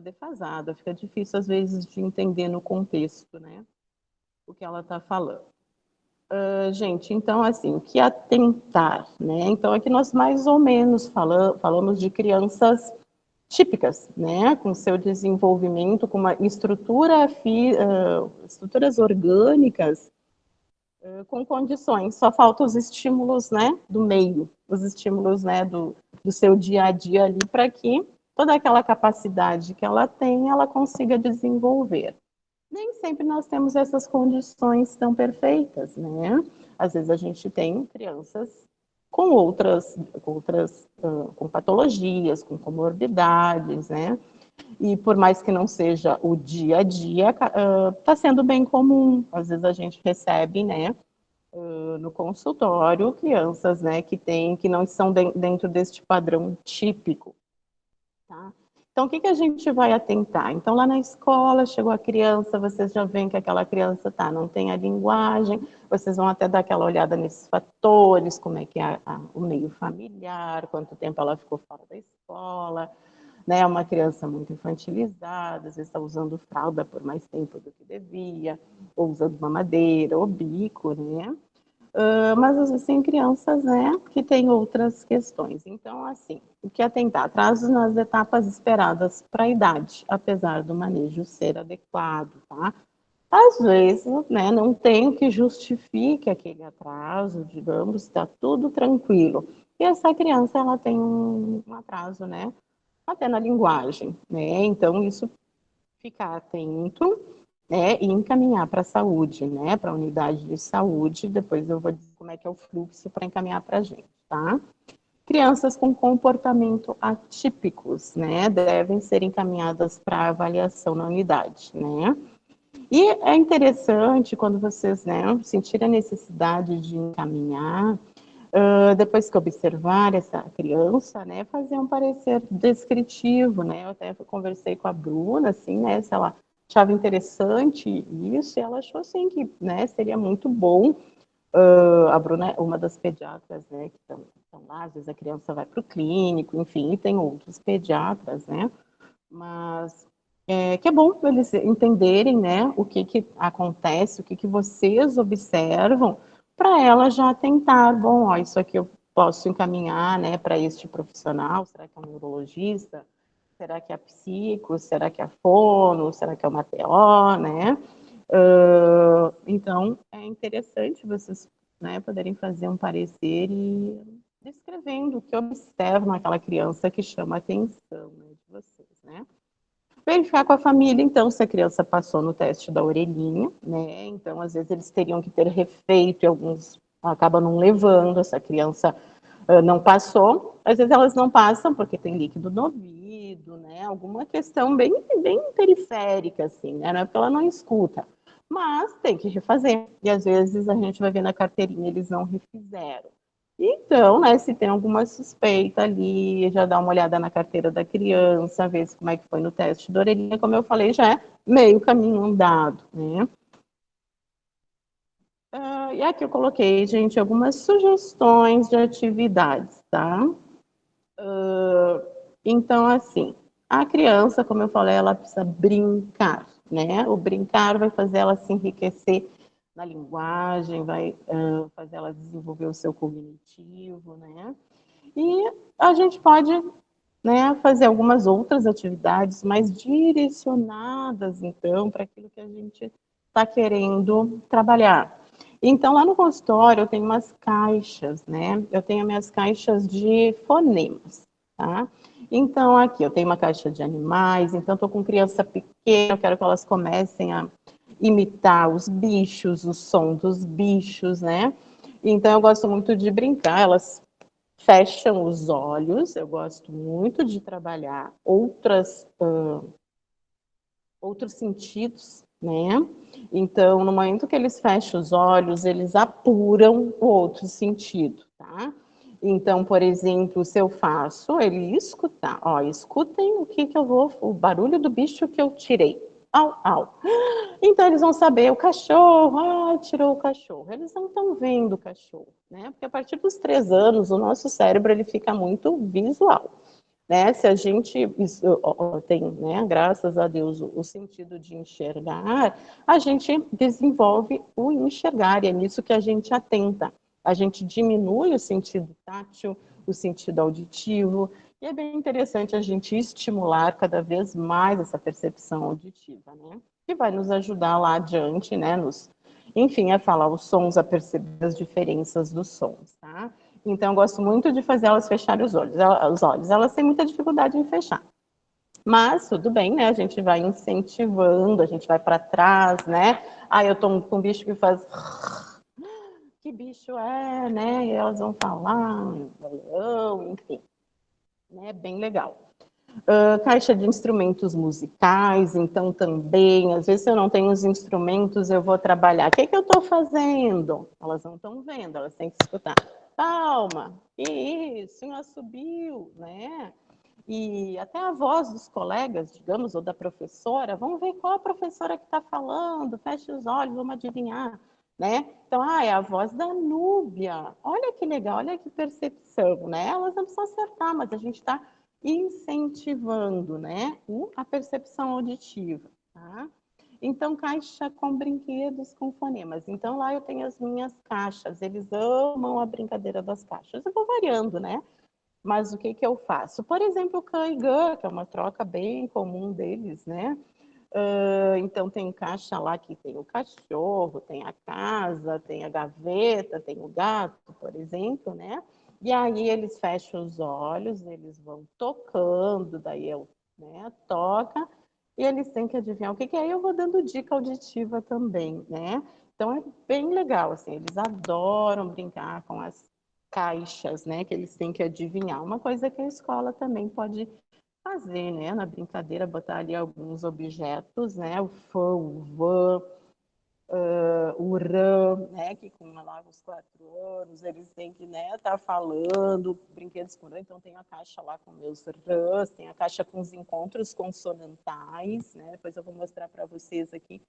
defasada, fica difícil às vezes de entender no contexto, né, o que ela está falando. Gente, então assim, o que atentar, né? Então aqui nós mais ou menos falamos de crianças típicas, né, com seu desenvolvimento, com uma estruturas orgânicas, com condições, só falta os estímulos, né, do meio, os estímulos, né, do seu dia a dia ali, para que toda aquela capacidade que ela tem, ela consiga desenvolver. Nem sempre nós temos essas condições tão perfeitas, né? Às vezes a gente tem crianças com com patologias, com comorbidades, né? E por mais que não seja o dia a dia, está sendo bem comum. Às vezes a gente recebe, né, no consultório, crianças, né, que não estão dentro deste padrão típico, tá? Então, o que a gente vai atentar? Então, lá na escola, chegou a criança, vocês já veem que aquela criança não tem a linguagem, vocês vão até dar aquela olhada nesses fatores, como é que é o meio familiar, quanto tempo ela ficou fora da escola, né? Uma criança muito infantilizada, às vezes está usando fralda por mais tempo do que devia, ou usando mamadeira, ou bico, né? Mas, assim, crianças, né, que têm outras questões. Então, assim, o que atentar? Atrasos nas etapas esperadas para a idade, apesar do manejo ser adequado, tá? Às vezes, né, não tem o que justifique aquele atraso, digamos, está tudo tranquilo. E essa criança, ela tem um atraso, né, até na linguagem, né? Então, isso ficar atento, né, e encaminhar para a saúde, né, para a unidade de saúde, depois eu vou dizer como é que é o fluxo para encaminhar para a gente, tá? Crianças com comportamento atípicos, né, devem ser encaminhadas para avaliação na unidade, né? E é interessante quando vocês, né, sentirem a necessidade de encaminhar, depois que observar essa criança, né, fazer um parecer descritivo, né, eu até conversei com a Bruna, assim, né, se ela achava interessante isso, e ela achou, assim, que, né, seria muito bom. A Bruna é uma das pediatras, né, que estão lá, às vezes a criança vai para o clínico, enfim, e tem outros pediatras, né, mas que é bom eles entenderem, né, o que que acontece, o que que vocês observam, para ela já tentar, bom, ó, isso aqui eu posso encaminhar, né, para este profissional, será que é um neurologista, será que é a psico, será que é a fono, será que é uma TO, né, então é interessante vocês, né, poderem fazer um parecer e descrevendo o que observam naquela criança que chama a atenção, né, de vocês, né. Verificar com a família, então, se a criança passou no teste da orelhinha, né? Então, às vezes, eles teriam que ter refeito e alguns acabam não levando, essa criança não passou. Às vezes, elas não passam porque tem líquido no ouvido, né? Alguma questão bem, bem periférica, assim, né? Não é porque ela não escuta. Mas tem que refazer. E, às vezes, a gente vai ver na carteirinha, eles não refizeram. Então, né, se tem alguma suspeita ali, já dá uma olhada na carteira da criança, ver como é que foi no teste da orelhinha, como eu falei, já é meio caminho andado, né? E aqui eu coloquei, gente, algumas sugestões de atividades, tá? Então, assim, a criança, como eu falei, ela precisa brincar, né? O brincar vai fazer ela se enriquecer na linguagem, vai fazer ela desenvolver o seu cognitivo, né? E a gente pode, né, fazer algumas outras atividades mais direcionadas, então, para aquilo que a gente está querendo trabalhar. Então, lá no consultório, eu tenho umas caixas, né? Eu tenho minhas caixas de fonemas, tá? Então, aqui, eu tenho uma caixa de animais, então, estou com criança pequena, eu quero que elas comecem a imitar os bichos, o som dos bichos, né? Então, eu gosto muito de brincar, elas fecham os olhos, eu gosto muito de trabalhar outros sentidos, né? Então, no momento que eles fecham os olhos, eles apuram o outro sentido, tá? Então, por exemplo, se eu faço ele escutar, ó, escutem o que eu vou, o barulho do bicho que eu tirei. Au, au. Então, eles vão saber o cachorro, tirou o cachorro. Eles não estão vendo o cachorro, né? Porque a partir dos 3 anos, o nosso cérebro ele fica muito visual, né? Se a gente tem, né, graças a Deus, o sentido de enxergar, a gente desenvolve o enxergar, e é nisso que a gente atenta. A gente diminui o sentido tátil, o sentido auditivo, e é bem interessante a gente estimular cada vez mais essa percepção auditiva, né? Que vai nos ajudar lá adiante, né? Enfim, a falar os sons, a perceber as diferenças dos sons, tá? Então, eu gosto muito de fazer elas fecharem os olhos. Elas têm muita dificuldade em fechar. Mas, tudo bem, né? A gente vai incentivando, a gente vai para trás, né? Eu tô com um bicho que faz... Que bicho é, né? E elas vão falar, enfim. Né? Bem legal. Caixa de instrumentos musicais, então também, às vezes se eu não tenho os instrumentos, eu vou trabalhar. O que eu estou fazendo? Elas não estão vendo, elas têm que escutar. Calma, isso, ela subiu, né? E até a voz dos colegas, digamos, ou da professora, vamos ver qual a professora que está falando, feche os olhos, vamos adivinhar, né? Então, é a voz da Núbia. Olha que legal, olha que percepção, né? Elas não precisam acertar, mas a gente está incentivando, né, a percepção auditiva, tá? Então, caixa com brinquedos com fonemas. Então, lá eu tenho as minhas caixas, eles amam a brincadeira das caixas. Eu vou variando, né? Mas o que eu faço? Por exemplo, o cã e gã, que é uma troca bem comum deles, né? Então, tem caixa lá que tem o cachorro, tem a casa, tem a gaveta, tem o gato, por exemplo, né? E aí eles fecham os olhos, eles vão tocando, daí eu, né, toca, e eles têm que adivinhar o que é, e eu vou dando dica auditiva também, né? Então é bem legal, assim, eles adoram brincar com as caixas, né, que eles têm que adivinhar. Uma coisa que a escola também pode fazer, né, na brincadeira, botar ali alguns objetos, né, o fã, o van, o rã, né, que com lá os 4 anos, eles têm que, né, tá falando, brinquedos com rã, então tem a caixa lá com meus rãs, tem a caixa com os encontros consonantais, né, depois eu vou mostrar para vocês aqui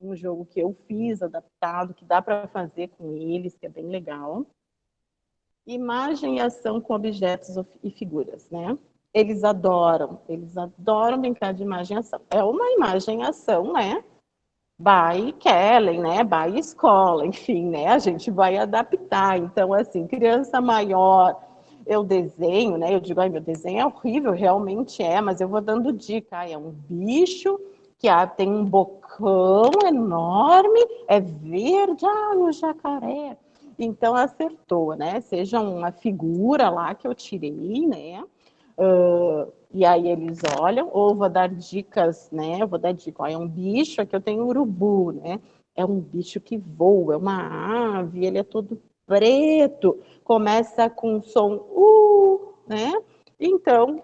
um jogo que eu fiz, adaptado, que dá para fazer com eles, que é bem legal. Imagem e ação com objetos e figuras, né? Eles adoram brincar de imagem e ação. É uma imagem e ação, né? By Kellen, né? By escola, enfim, né? A gente vai adaptar. Então, assim, criança maior, eu desenho, né? Eu digo, ai, meu desenho é horrível, realmente é, mas eu vou dando dica. Ai, é um bicho que tem um bocão enorme, é verde, o jacaré. Então, acertou, né? Seja uma figura lá que eu tirei, né? E aí eles olham, ou vou dar dicas, né? Eu vou dar dica, ó, é um bicho, aqui eu tenho urubu, né? É um bicho que voa, é uma ave, ele é todo preto, começa com som né? Então,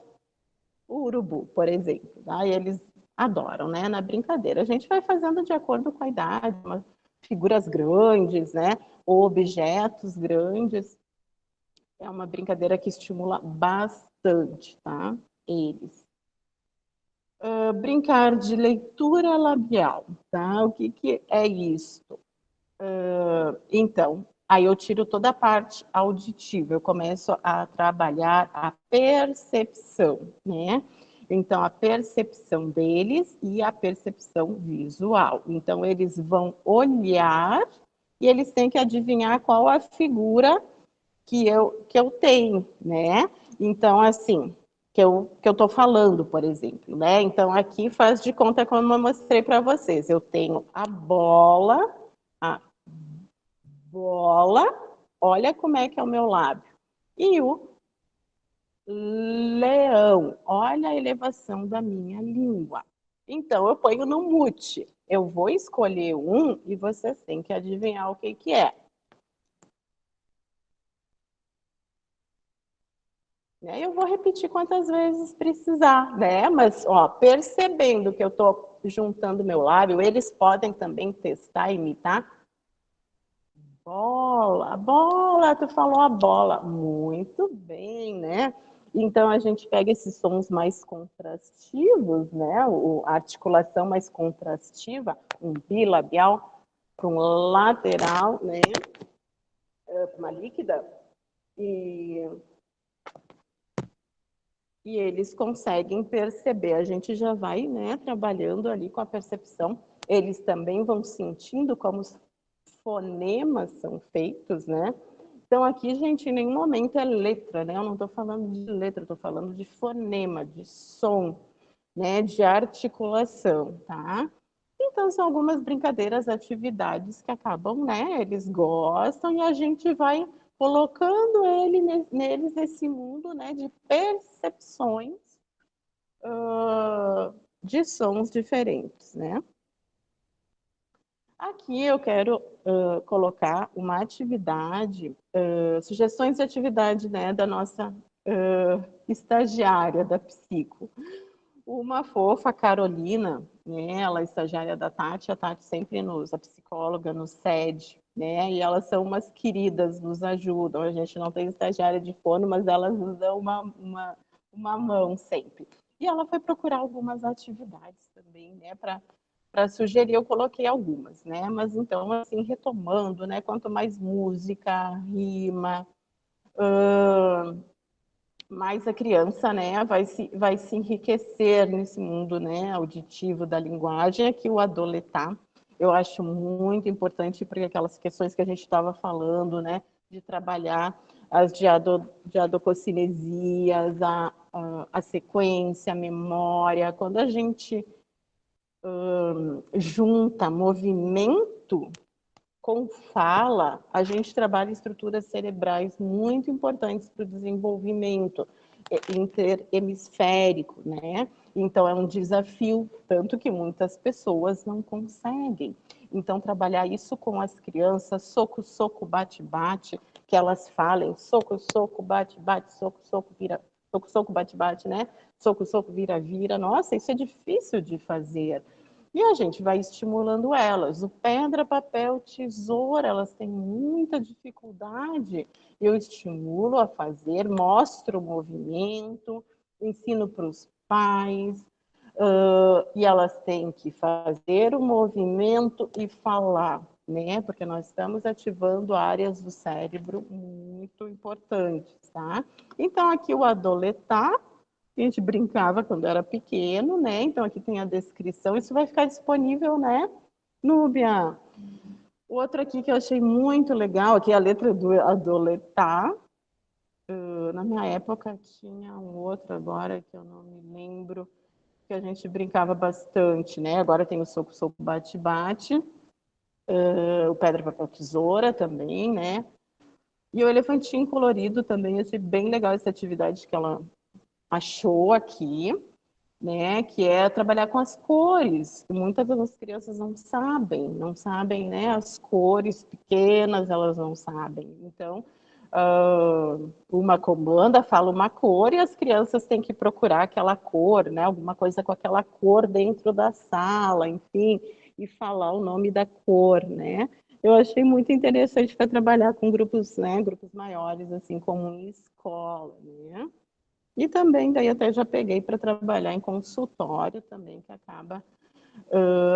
o urubu, por exemplo, tá? E eles adoram, né? Na brincadeira. A gente vai fazendo de acordo com a idade, figuras grandes, né? Ou objetos grandes. É uma brincadeira que estimula bastante, tá? Eles. Brincar de leitura labial, tá? O que é isso? Então, aí eu tiro toda a parte auditiva, eu começo a trabalhar a percepção, né? Então, a percepção deles e a percepção visual. Então, eles vão olhar e eles têm que adivinhar qual a figura que eu tenho, né? Então, assim, que eu estou falando, por exemplo, né? Então, aqui faz de conta como eu mostrei para vocês. Eu tenho a bola, olha como é que é o meu lábio. E o leão, olha a elevação da minha língua. Então, eu ponho no mute. Eu vou escolher um e vocês têm que adivinhar o que é. Eu vou repetir quantas vezes precisar, né? Mas, ó, percebendo que eu estou juntando meu lábio, eles podem também testar e imitar. Bola, tu falou a bola. Muito bem, né? Então, a gente pega esses sons mais contrastivos, né? A articulação mais contrastiva, um bilabial para um lateral, né? Uma líquida. E eles conseguem perceber. A gente já vai, né, trabalhando ali com a percepção. Eles também vão sentindo como os fonemas são feitos, né? Então, aqui, gente, em nenhum momento é letra, né? Eu não estou falando de letra, estou falando de fonema, de som, né? De articulação, tá? Então, são algumas brincadeiras, atividades que acabam, né? Eles gostam e a gente vai colocando neles nesse mundo, né, de percepções de sons diferentes, né? Aqui eu quero colocar uma atividade, sugestões de atividade, né, da nossa estagiária da psico. Uma fofa, Carolina, né, ela é estagiária da Tati, a Tati sempre a psicóloga nos cede, né, e elas são umas queridas, nos ajudam, a gente não tem estagiária de fono, mas elas nos dão uma mão sempre. E ela foi procurar algumas atividades também, né, para sugerir, eu coloquei algumas, né, mas então, assim, retomando, né, quanto mais música, rima, mais a criança, né, vai se enriquecer nesse mundo, né, auditivo da linguagem, que o adoletar, eu acho muito importante, porque aquelas questões que a gente estava falando, né, de trabalhar as diadococinesias, a sequência, a memória, quando a gente junta movimento com fala, a gente trabalha estruturas cerebrais muito importantes para o desenvolvimento interhemisférico, né? Então, é um desafio, tanto que muitas pessoas não conseguem. Então, trabalhar isso com as crianças, soco, soco, bate, bate, que elas falem soco, soco, bate, bate, soco, soco, vira soco, soco, bate-bate, né? Soco, soco, vira, vira. Nossa, isso é difícil de fazer. E a gente vai estimulando elas. O pedra, papel, tesoura, elas têm muita dificuldade. Eu estimulo a fazer, mostro o movimento, ensino para os pais, e elas têm que fazer o movimento e falar, né? Porque nós estamos ativando áreas do cérebro muito importantes, tá? Então, aqui o adoletar, a gente brincava quando era pequeno, né? Então, aqui tem a descrição. Isso vai ficar disponível, né, Núbia? O outro aqui que eu achei muito legal, aqui é a letra do adoletar. Na minha época tinha um outro agora que eu não me lembro, que a gente brincava bastante, né? Agora tem o soco, soco, bate, bate. O pedra, papel, tesoura também, né? E o elefantinho colorido também, achei bem legal essa atividade que ela achou aqui, né, que é trabalhar com as cores. Muitas das crianças não sabem, né, as cores pequenas, elas não sabem. Então, uma comanda fala uma cor e as crianças têm que procurar aquela cor, né, alguma coisa com aquela cor dentro da sala, enfim, e falar o nome da cor, né. Eu achei muito interessante para trabalhar com grupos, né, grupos maiores, assim, como em escola, né. E também, daí até já peguei para trabalhar em consultório também, que acaba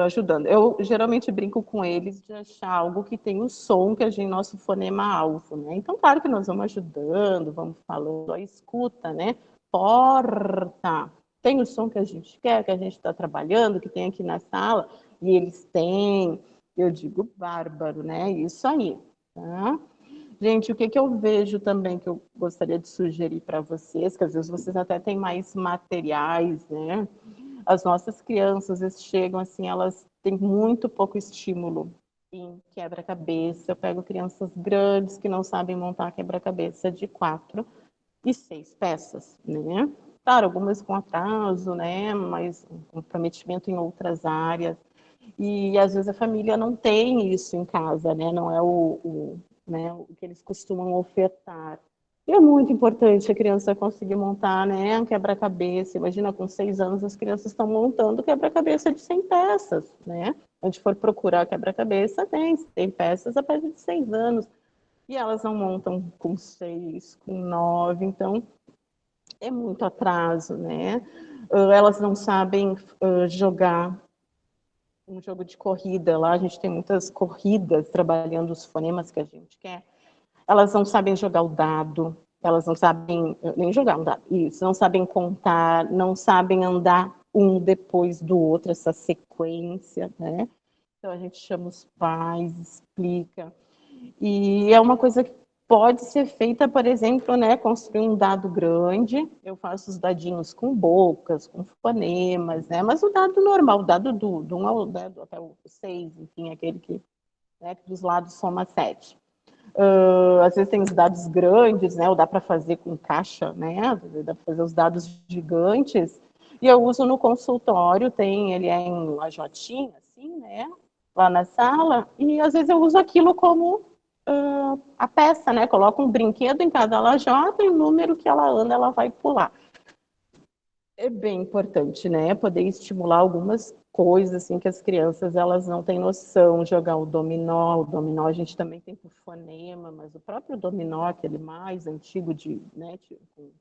ajudando. Eu geralmente brinco com eles de achar algo que tem o som que a gente, nosso fonema-alvo, né? Então, claro que nós vamos ajudando, vamos falando, a escuta, né? Porta. Tem o som que a gente quer, que a gente está trabalhando, que tem aqui na sala, e eles têm. Eu digo, bárbaro, né? Isso aí, tá? Gente, o que eu vejo também que eu gostaria de sugerir para vocês, que às vezes vocês até têm mais materiais, né? As nossas crianças, eles chegam assim, elas têm muito pouco estímulo em quebra-cabeça. Eu pego crianças grandes que não sabem montar quebra-cabeça de 4 e 6 peças, né? Claro, algumas com atraso, né? Mas um comprometimento em outras áreas. E às vezes a família não tem isso em casa, né? Não é né, o que eles costumam ofertar. E é muito importante a criança conseguir montar, né, um quebra-cabeça. Imagina, com 6 anos as crianças estão montando quebra-cabeça de 100 peças, né? A gente for procurar quebra-cabeça, tem peças a partir de 6 anos. E elas não montam com 6, com 9, então é muito atraso, né? Elas não sabem jogar um jogo de corrida. Lá a gente tem muitas corridas trabalhando os fonemas que a gente quer. Elas não sabem jogar o dado, elas não sabem nem jogar um dado, isso, não sabem contar, não sabem andar um depois do outro, essa sequência, né? Então a gente chama os pais, explica. E é uma coisa que pode ser feita, por exemplo, né, construir um dado grande. Eu faço os dadinhos com bocas, com fonemas, né? Mas o dado normal, o dado do 1 ao dado até o 6, enfim, aquele que, né, que dos lados soma 7. Às vezes tem os dados grandes, né? Ou dá para fazer com caixa, né? Dá para fazer os dados gigantes. E eu uso no consultório, ele é em lajotinha, assim, né? Lá na sala. E às vezes eu uso aquilo como a peça, né? Coloco um brinquedo em cada lajota e o número que ela anda, ela vai pular. É bem importante, né? Poder estimular algumas coisas assim que as crianças elas não têm noção, jogar o dominó a gente também tem por fonema, mas o próprio dominó, aquele mais antigo né,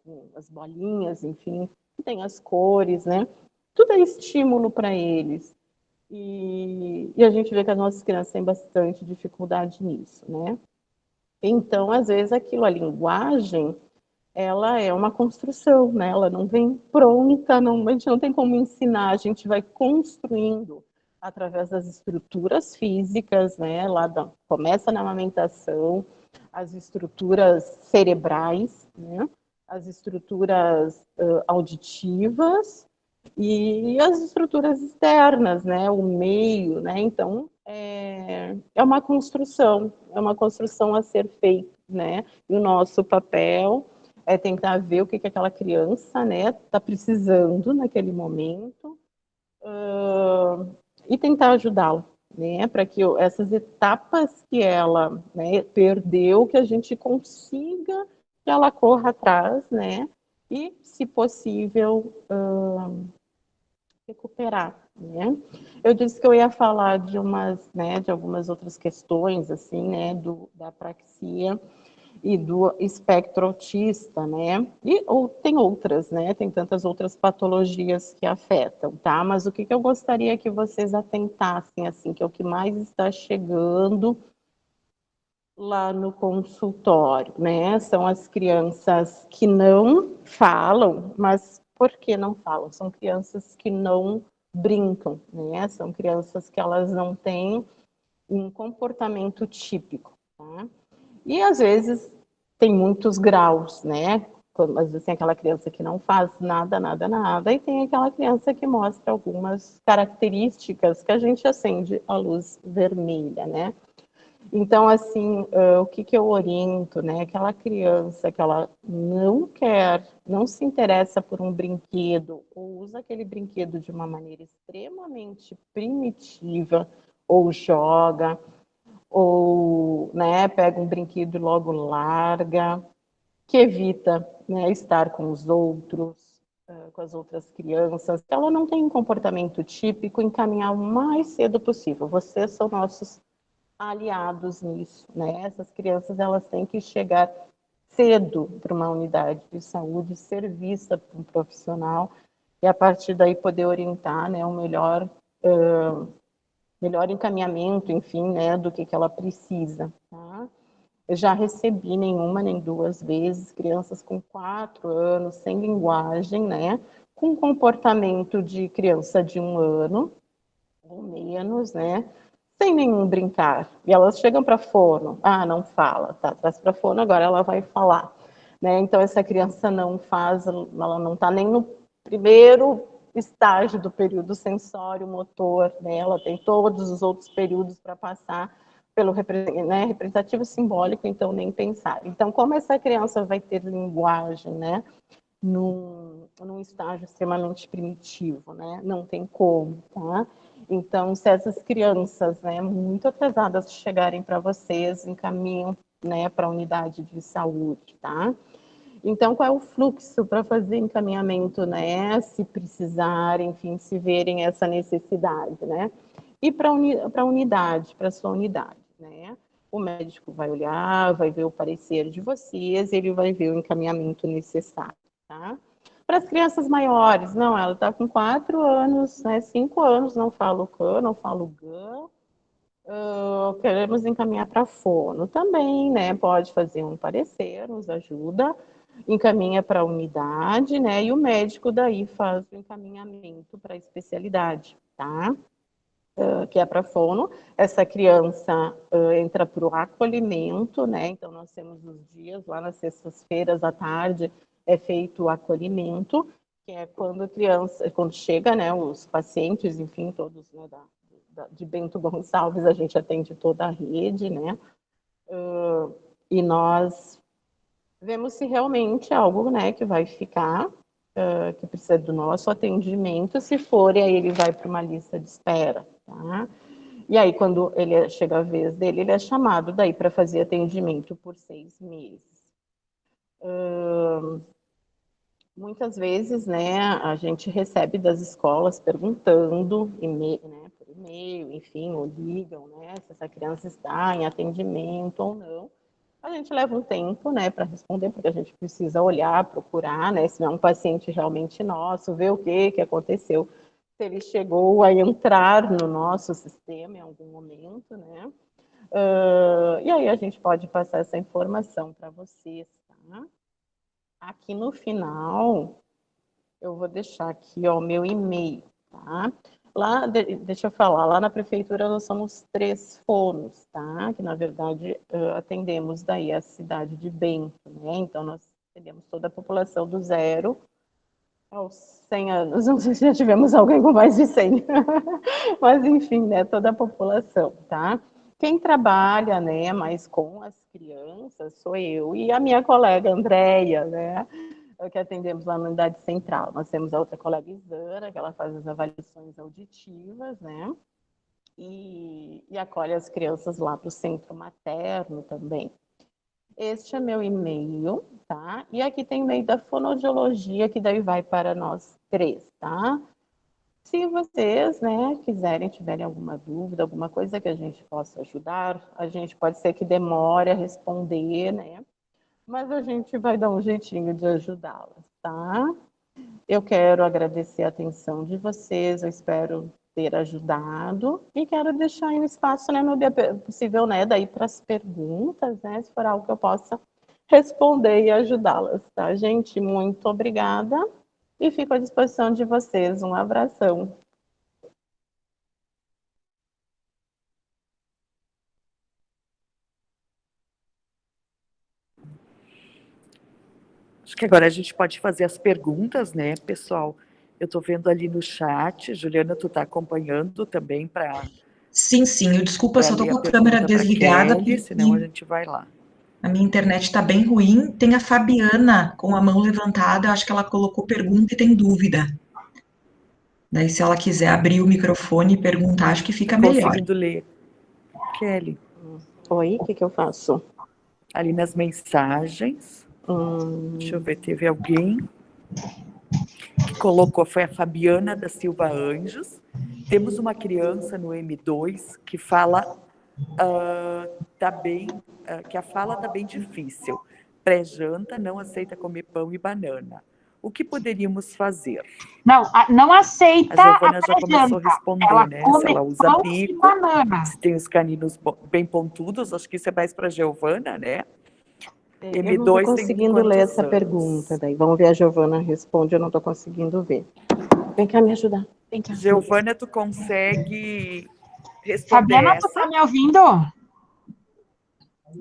com as bolinhas, enfim, tem as cores, né? Tudo é estímulo para eles. E a gente vê que as nossas crianças têm bastante dificuldade nisso, né? Então, às vezes, aquilo, a linguagem, ela é uma construção, né? Ela não vem pronta, a gente não tem como ensinar, a gente vai construindo através das estruturas físicas, né? Começa na amamentação, as estruturas cerebrais, né? As estruturas auditivas e as estruturas externas, né? O meio, né? Então, é uma construção a ser feita, né? E o nosso papel é tentar ver o que aquela criança, né, está precisando naquele momento e tentar ajudá-la, né, para que essas etapas que ela, né, perdeu, que a gente consiga que ela corra atrás, né, e, se possível, recuperar, né? Eu disse que eu ia falar de de algumas outras questões, assim, né, da apraxia e do espectro autista, né? Ou tem outras, né? Tem tantas outras patologias que afetam, tá? Mas o que eu gostaria que vocês atentassem, assim, que é o que mais está chegando lá no consultório, né? São as crianças que não falam, mas por que não falam? São crianças que não brincam, né? São crianças que elas não têm um comportamento típico, tá? E às vezes tem muitos graus, né? Às vezes tem aquela criança que não faz nada, nada, nada, e tem aquela criança que mostra algumas características que a gente acende a luz vermelha, né? Então, assim, o que eu oriento, né? Aquela criança que ela não quer, não se interessa por um brinquedo, ou usa aquele brinquedo de uma maneira extremamente primitiva, ou joga, ou, né, pega um brinquedo e logo larga, que evita, né, estar com os outros, com as outras crianças. Ela não tem um comportamento típico, encaminhar o mais cedo possível. Vocês são nossos aliados nisso, né? Essas crianças, elas têm que chegar cedo para uma unidade de saúde, ser vista por um profissional e a partir daí poder orientar, né, o melhor encaminhamento, enfim, né, do que ela precisa, tá? Eu já recebi nenhuma nem duas vezes crianças com 4 anos, sem linguagem, né, com comportamento de criança de 1 ano ou menos, né, sem nenhum brincar. E elas chegam para fono, não fala, tá, traz para fono, agora ela vai falar, né? Então essa criança não faz, ela não está nem no primeiro estágio do período sensório motor, né? Ela tem todos os outros períodos para passar pelo representativo simbólico, então nem pensar. Então, como essa criança vai ter linguagem, né, num estágio extremamente primitivo, né? Não tem como, tá? Então, se essas crianças, né, muito atrasadas chegarem para vocês, encaminham, né, para a unidade de saúde, tá? Então, qual é o fluxo para fazer encaminhamento, né? Se precisar, enfim, se verem essa necessidade, né? E para a unidade, para a sua unidade, né? O médico vai olhar, vai ver o parecer de vocês, ele vai ver o encaminhamento necessário, tá? Para as crianças maiores, não, ela está com 4 anos, né, 5 anos, não fala o cã, não fala o gã, queremos encaminhar para fono também, né, pode fazer um parecer, nos ajuda, encaminha para a unidade, né, e o médico daí faz o encaminhamento para a especialidade, tá? Que é para fono, essa criança entra para o acolhimento, né? Então, nós temos os dias, lá nas sextas-feiras à tarde, é feito o acolhimento, que é quando a criança, quando chega, né, os pacientes, enfim, todos, né, de Bento Gonçalves, a gente atende toda a rede, né? E nós vemos se realmente é algo, né, que vai ficar, que precisa do nosso atendimento, se for, e aí ele vai para uma lista de espera, tá? E aí, quando chega a vez dele, ele é chamado daí para fazer atendimento por 6 meses. Muitas vezes, né, a gente recebe das escolas perguntando, né, por e-mail, enfim, ou ligam, né, se essa criança está em atendimento ou não. A gente leva um tempo, né, para responder, porque a gente precisa olhar, procurar, né, se não é um paciente realmente nosso, ver o que aconteceu, se ele chegou a entrar no nosso sistema em algum momento, né. E aí a gente pode passar essa informação para vocês, tá? Aqui no final, eu vou deixar aqui, ó, o meu e-mail, tá? Lá, deixa eu falar, lá na prefeitura nós somos 3 fonos, tá? Que na verdade atendemos daí a cidade de Bento, né? Então nós atendemos toda a população do 0 aos 100 anos. Não sei se já tivemos alguém com mais de 100, mas enfim, né? Toda a população, tá? Quem trabalha, né, mais com as crianças sou eu e a minha colega Andréia, né? Que atendemos lá na unidade central. Nós temos a outra colega Isana, que ela faz as avaliações auditivas, né? E acolhe as crianças lá para o centro materno também. Este é meu e-mail, tá? E aqui tem o e-mail da fonoaudiologia, que daí vai para nós três, tá? Se vocês, né, quiserem, tiverem alguma dúvida, alguma coisa que a gente possa ajudar, a gente pode ser que demore a responder, né? Mas a gente vai dar um jeitinho de ajudá-las, tá? Eu quero agradecer a atenção de vocês, eu espero ter ajudado e quero deixar aí um espaço, né, no dia possível, né, daí para as perguntas, né, se for algo que eu possa responder e ajudá-las, tá, gente? Muito obrigada e fico à disposição de vocês. Um abração. Acho que agora a gente pode fazer as perguntas, né, pessoal? Eu estou vendo ali no chat, Juliana, tu está acompanhando também para... Sim, eu desculpa, só estou com a câmera desligada, Kelly, senão a gente vai lá. A minha internet está bem ruim. Tem a Fabiana com a mão levantada, acho que ela colocou pergunta e tem dúvida. Daí, se ela quiser abrir o microfone e perguntar, acho que fica melhor. Conseguindo ler. Kelly. Oi, o que eu faço? Ali nas mensagens. Deixa eu ver, teve alguém que colocou, foi a Fabiana da Silva Anjos. Temos uma criança no M2 que fala, que a fala está bem difícil. Pré-janta, não aceita comer pão e banana. O que poderíamos fazer? Não aceita a Giovana já começou a responder, ela né? Come se ela usa pão bico, e banana. se tem os caninos bem pontudos, acho que isso é mais para a Giovana, né? Eu não estou conseguindo ler essa pergunta, daí vamos ver, a Giovana responde, eu não estou conseguindo ver. Vem cá me ajudar. Vem cá. Giovana, tu consegue responder Fabiana, essa? tu tá me ouvindo?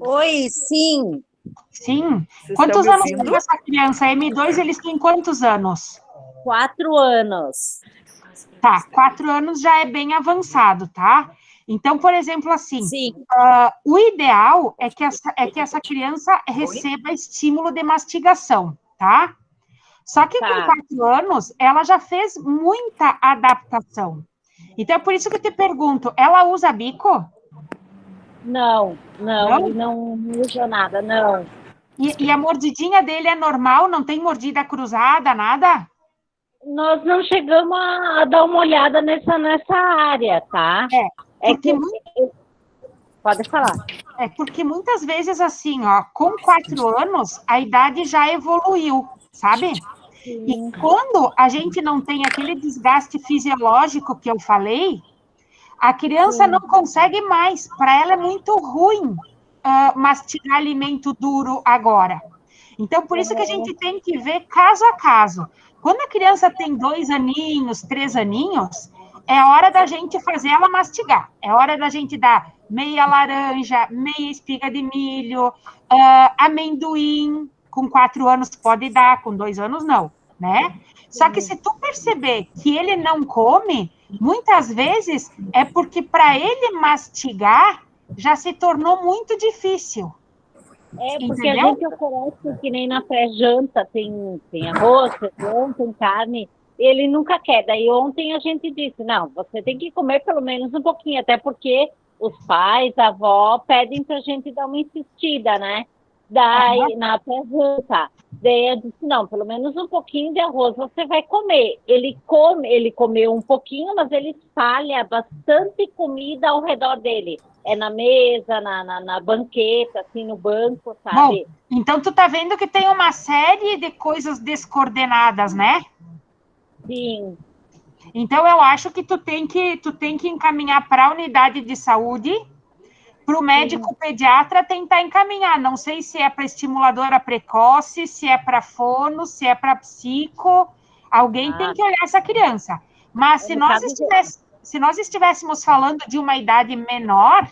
Oi, sim. Sim. Vocês Quantos estão me anos ouvindo? tem essa criança? M2, eles têm quantos anos? 4 anos. Tá, 4 anos já é bem avançado, tá? Então, por exemplo, assim, o ideal é que essa criança receba estímulo de mastigação, tá? Só que com 4 anos, ela já fez muita adaptação. Então, é por isso que eu te pergunto, ela usa bico? Não, ele não usa nada, não. E a mordidinha dele é normal? Não tem mordida cruzada, nada? Nós não chegamos a dar uma olhada nessa área, tá? Pode falar. É porque muitas vezes, assim, ó, com 4 anos, a idade já evoluiu, sabe? Sim. E quando a gente não tem aquele desgaste fisiológico que eu falei, a criança não consegue mais. Para ela é muito ruim mastigar alimento duro agora. Então, por isso que a gente tem que ver caso a caso. Quando a criança tem 2 aninhos, 3 aninhos, é hora da gente fazer ela mastigar. É hora da gente dar meia laranja, meia espiga de milho, amendoim. Com 4 anos pode dar, com 2 anos não, né? Só que se tu perceber que ele não come, muitas vezes é porque para ele mastigar já se tornou muito difícil. Porque entendeu? A gente oferece que nem na pré-janta, tem arroz, feijão, tem carne, ele nunca quer. Daí ontem a gente disse, não, você tem que comer pelo menos um pouquinho, até porque os pais, a avó, pedem pra gente dar uma insistida, né? Daí, na pré-janta. Daí eu disse, não, pelo menos um pouquinho de arroz você vai comer. Ele comeu um pouquinho, mas ele espalha bastante comida ao redor dele. É na mesa, na banqueta, assim, no banco, sabe? Bom, então tu tá vendo que tem uma série de coisas descoordenadas, né? Sim. Então eu acho que tu tem que encaminhar para a unidade de saúde, para o médico pediatra tentar encaminhar. Não sei se é para estimuladora precoce, se é para fono, se é para psico. Alguém tem que olhar essa criança. Mas se nós estivéssemos falando de uma idade menor,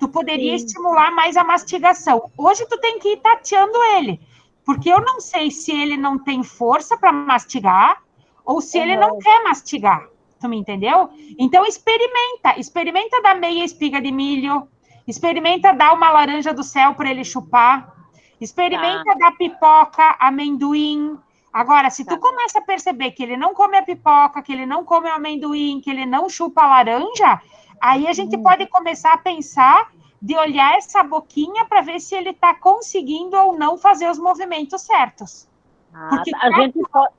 tu poderia estimular mais a mastigação. Hoje tu tem que ir tateando ele, porque eu não sei se ele não tem força para mastigar ou se ele não quer mastigar. Tu me entendeu? Então experimenta dar meia espiga de milho, experimenta dar uma laranja do céu para ele chupar, experimenta dar pipoca, amendoim. Agora, se tu começa a perceber que ele não come a pipoca, que ele não come o amendoim, que ele não chupa a laranja, aí a gente pode começar a pensar de olhar essa boquinha para ver se ele está conseguindo ou não fazer os movimentos certos. Porque a gente pode...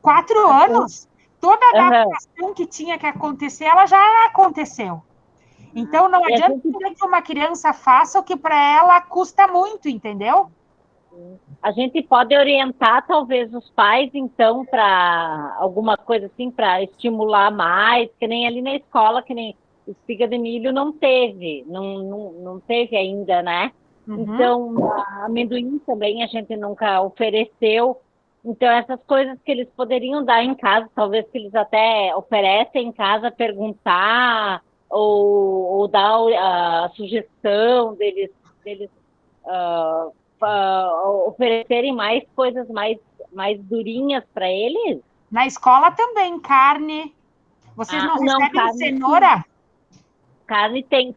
4 anos, toda a adaptação que tinha que acontecer, ela já aconteceu. Então, não adianta que uma criança faça o que para ela custa muito, entendeu? A gente pode orientar, talvez, os pais, então, para alguma coisa assim, para estimular mais, que nem ali na escola, que nem espiga de milho não teve ainda, né? Então, amendoim também a gente nunca ofereceu. Então, essas coisas que eles poderiam dar em casa, talvez que eles até oferecem em casa, perguntar ou dar a sugestão deles oferecerem mais coisas mais durinhas para eles. Na escola também, carne. Vocês não recebem cenoura?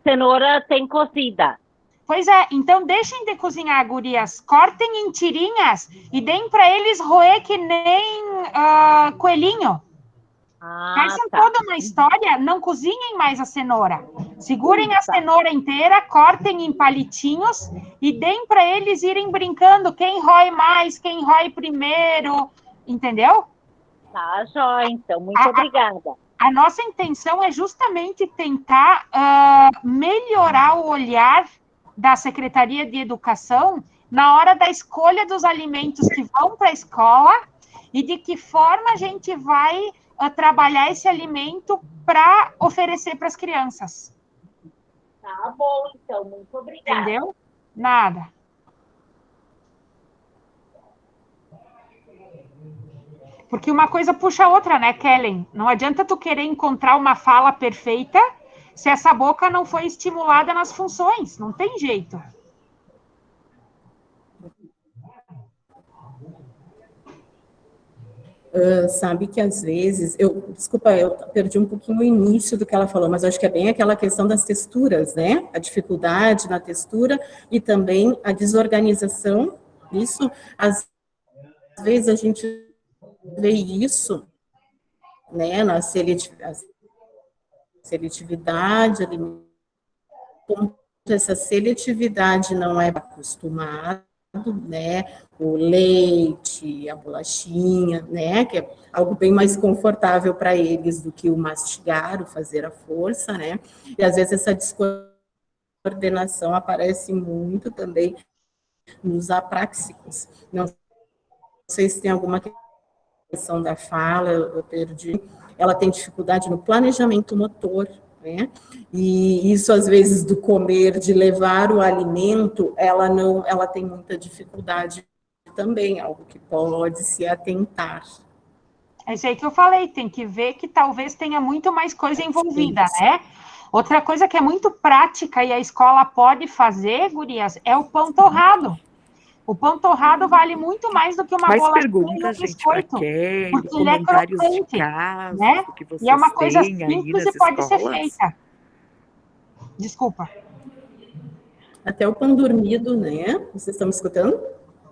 Cenoura tem cozida. Pois é, então deixem de cozinhar, gurias, cortem em tirinhas e deem para eles roer que nem coelhinho. Façam toda uma história, não cozinhem mais a cenoura. Segurem a cenoura inteira, cortem em palitinhos e deem para eles irem brincando, quem rói mais, quem rói primeiro, entendeu? Tá, jóia, então, muito obrigada. A nossa intenção é justamente tentar melhorar o olhar da Secretaria de Educação na hora da escolha dos alimentos que vão para a escola e de que forma a gente vai trabalhar esse alimento para oferecer para as crianças. Tá bom, então, muito obrigada. Entendeu? Nada. Porque uma coisa puxa a outra, né, Kellen? Não adianta tu querer encontrar uma fala perfeita se essa boca não foi estimulada nas funções. Não tem jeito. Sabe que às vezes, desculpa, eu perdi um pouquinho o início do que ela falou, mas acho que é bem aquela questão das texturas, né? A dificuldade na textura e também a desorganização. Isso, às vezes a gente vê isso, né, na seletividade, essa seletividade não é acostumada, né, o leite, a bolachinha, né, que é algo bem mais confortável para eles do que o mastigar, o fazer a força, né, e às vezes essa descoordenação aparece muito também nos apráxicos. Não sei se tem alguma questão da fala, eu perdi, ela tem dificuldade no planejamento motor, né? E isso, às vezes, do comer, de levar o alimento, ela tem muita dificuldade também, algo que pode se atentar. É isso aí que eu falei, tem que ver que talvez tenha muito mais coisa envolvida, né? Outra coisa que é muito prática e a escola pode fazer, gurias, é o pão torrado. O pão torrado vale muito mais do que uma bolachinha e um biscoito, porque ele é crocante, né? E é uma coisa simples e pode ser feita. Desculpa. Até o pão dormido, né? Vocês estão me escutando?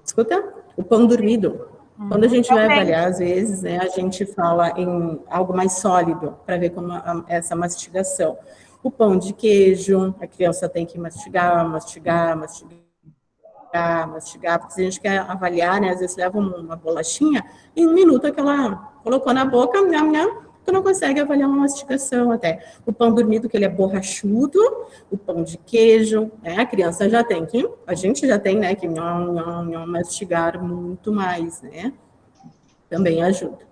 Escuta? O pão dormido. Quando a gente vai avaliar, às vezes, né, a gente fala em algo mais sólido, para ver como essa mastigação. O pão de queijo, a criança tem que mastigar, porque se a gente quer avaliar, né, às vezes leva uma bolachinha, em 1 minuto que ela colocou na boca, tu não consegue avaliar uma mastigação até. O pão dormido, que ele é borrachudo, o pão de queijo, né, a criança já tem que, a gente já tem, né, que mastigar muito mais, né, também ajuda.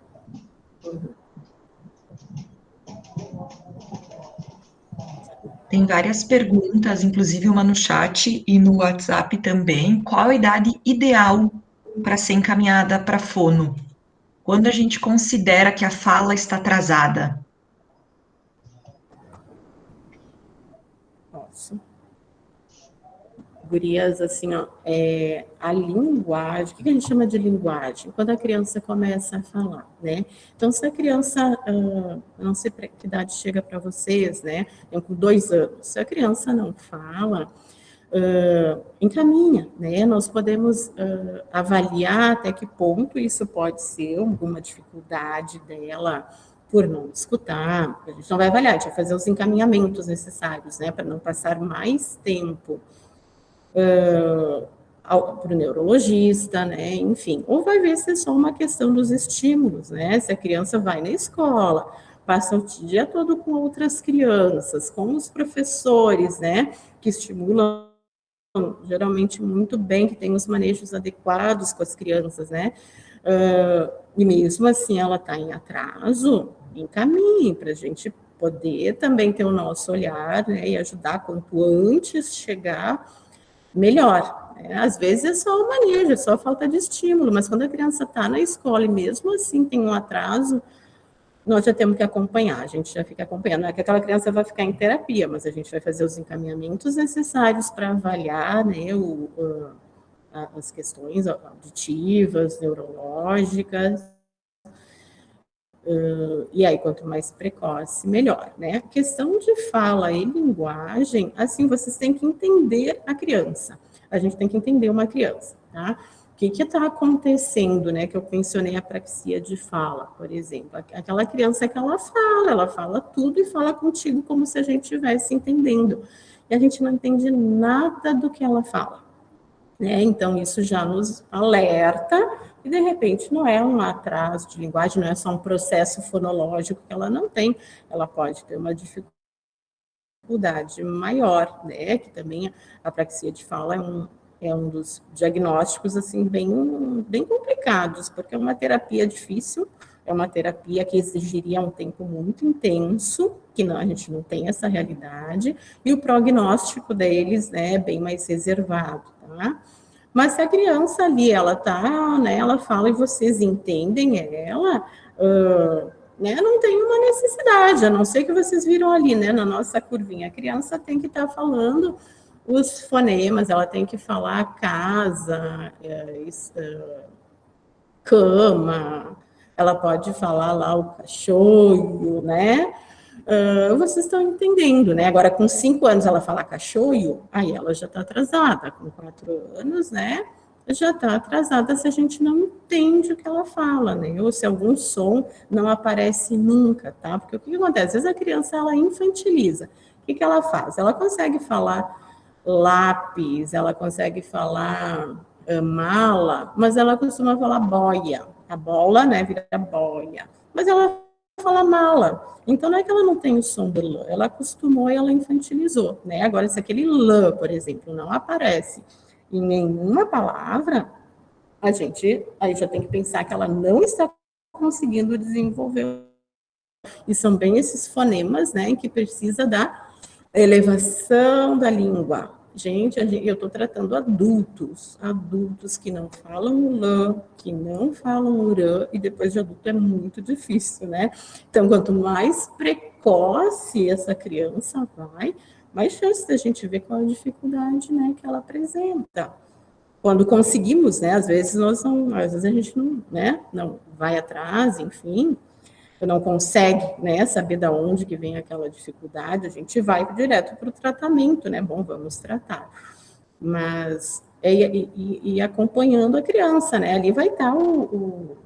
Tem várias perguntas, inclusive uma no chat e no WhatsApp também. Qual a idade ideal para ser encaminhada para fono? Quando a gente considera que a fala está atrasada? Nossa. Gurias, assim, ó, a linguagem, o que a gente chama de linguagem? Quando a criança começa a falar, né? Então, se a criança, não sei que idade chega para vocês, né? Com 2 anos, se a criança não fala, encaminha, né? Nós podemos avaliar até que ponto isso pode ser alguma dificuldade dela por não escutar, a gente não vai avaliar, a gente vai fazer os encaminhamentos necessários, né, para não passar mais tempo para o neurologista, né, enfim, ou vai ver se é só uma questão dos estímulos, né, se a criança vai na escola, passa o dia todo com outras crianças, com os professores, né, que estimulam geralmente muito bem, que tem os manejos adequados com as crianças, né, e mesmo assim ela está em atraso, encaminhe para a gente poder também ter o nosso olhar, né, e ajudar quanto antes chegar melhor. Né? Às vezes é só o manejo, é só falta de estímulo, mas quando a criança está na escola e mesmo assim tem um atraso, nós já temos que acompanhar, a gente já fica acompanhando. Não é que aquela criança vai ficar em terapia, mas a gente vai fazer os encaminhamentos necessários para avaliar, né, as questões auditivas, neurológicas, e aí, quanto mais precoce, melhor, né? A questão de fala e linguagem, assim, vocês têm que entender a criança. A gente tem que entender uma criança, tá? O que está acontecendo, né? Que eu mencionei a apraxia de fala, por exemplo. Aquela criança que ela fala tudo e fala contigo como se a gente estivesse entendendo. E a gente não entende nada do que ela fala. Né? Então, isso já nos alerta, e de repente não é um atraso de linguagem, não é só um processo fonológico que ela não tem, ela pode ter uma dificuldade maior, né? Que também a apraxia de fala é um dos diagnósticos, assim, bem complicados, porque é uma terapia difícil, é uma terapia que exigiria um tempo muito intenso, que não, a gente não tem essa realidade, e o prognóstico deles, né, é bem mais reservado, tá? Mas se a criança ali, ela tá, né, ela fala e vocês entendem ela, né, não tem uma necessidade, a não ser que vocês viram ali, né, na nossa curvinha, a criança tem que estar falando os fonemas, ela tem que falar casa, cama, ela pode falar lá o cachorro, né? Vocês estão entendendo, né? Agora, com 5 anos ela fala cachorro, aí ela já está atrasada. Com 4 anos, né? Já está atrasada se a gente não entende o que ela fala, né? Ou se algum som não aparece nunca, tá? Porque o que acontece? Às vezes a criança, ela infantiliza. O que ela faz? Ela consegue falar lápis, ela consegue falar mala, mas ela costuma falar boia. A bola, né, vira boia. Mas ela fala mala. Então, não é que ela não tem o som do lã, ela acostumou e ela infantilizou, né? Agora, se aquele lã, por exemplo, não aparece em nenhuma palavra, a gente aí já tem que pensar que ela não está conseguindo desenvolver. E são bem esses fonemas, né, que precisa da elevação da língua. Gente, eu estou tratando adultos que não falam o lã, que não falam o rã, e depois de adulto é muito difícil, né? Então, quanto mais precoce essa criança vai, mais chance da gente ver qual a dificuldade, né, que ela apresenta. Quando conseguimos, né, às vezes a gente não, né, não vai atrás, enfim, não consegue, né, saber de onde que vem aquela dificuldade, a gente vai direto para o tratamento, né, bom, vamos tratar. Mas, acompanhando a criança, né, ali vai estar o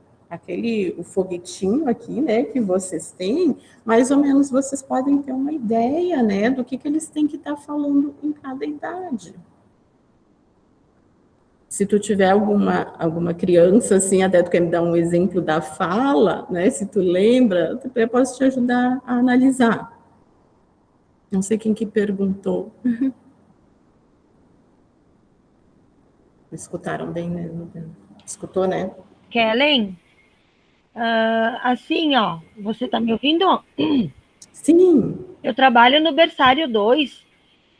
foguetinho aqui, né, que vocês têm, mais ou menos vocês podem ter uma ideia, né, do que eles têm que estar falando em cada idade. Se tu tiver alguma criança, assim, até tu quer me dar um exemplo da fala, né, se tu lembra, eu posso te ajudar a analisar. Não sei quem que perguntou. Escutaram bem, né? Escutou, né? Kellen, assim, ó, você tá me ouvindo? Sim. Eu trabalho no berçário 2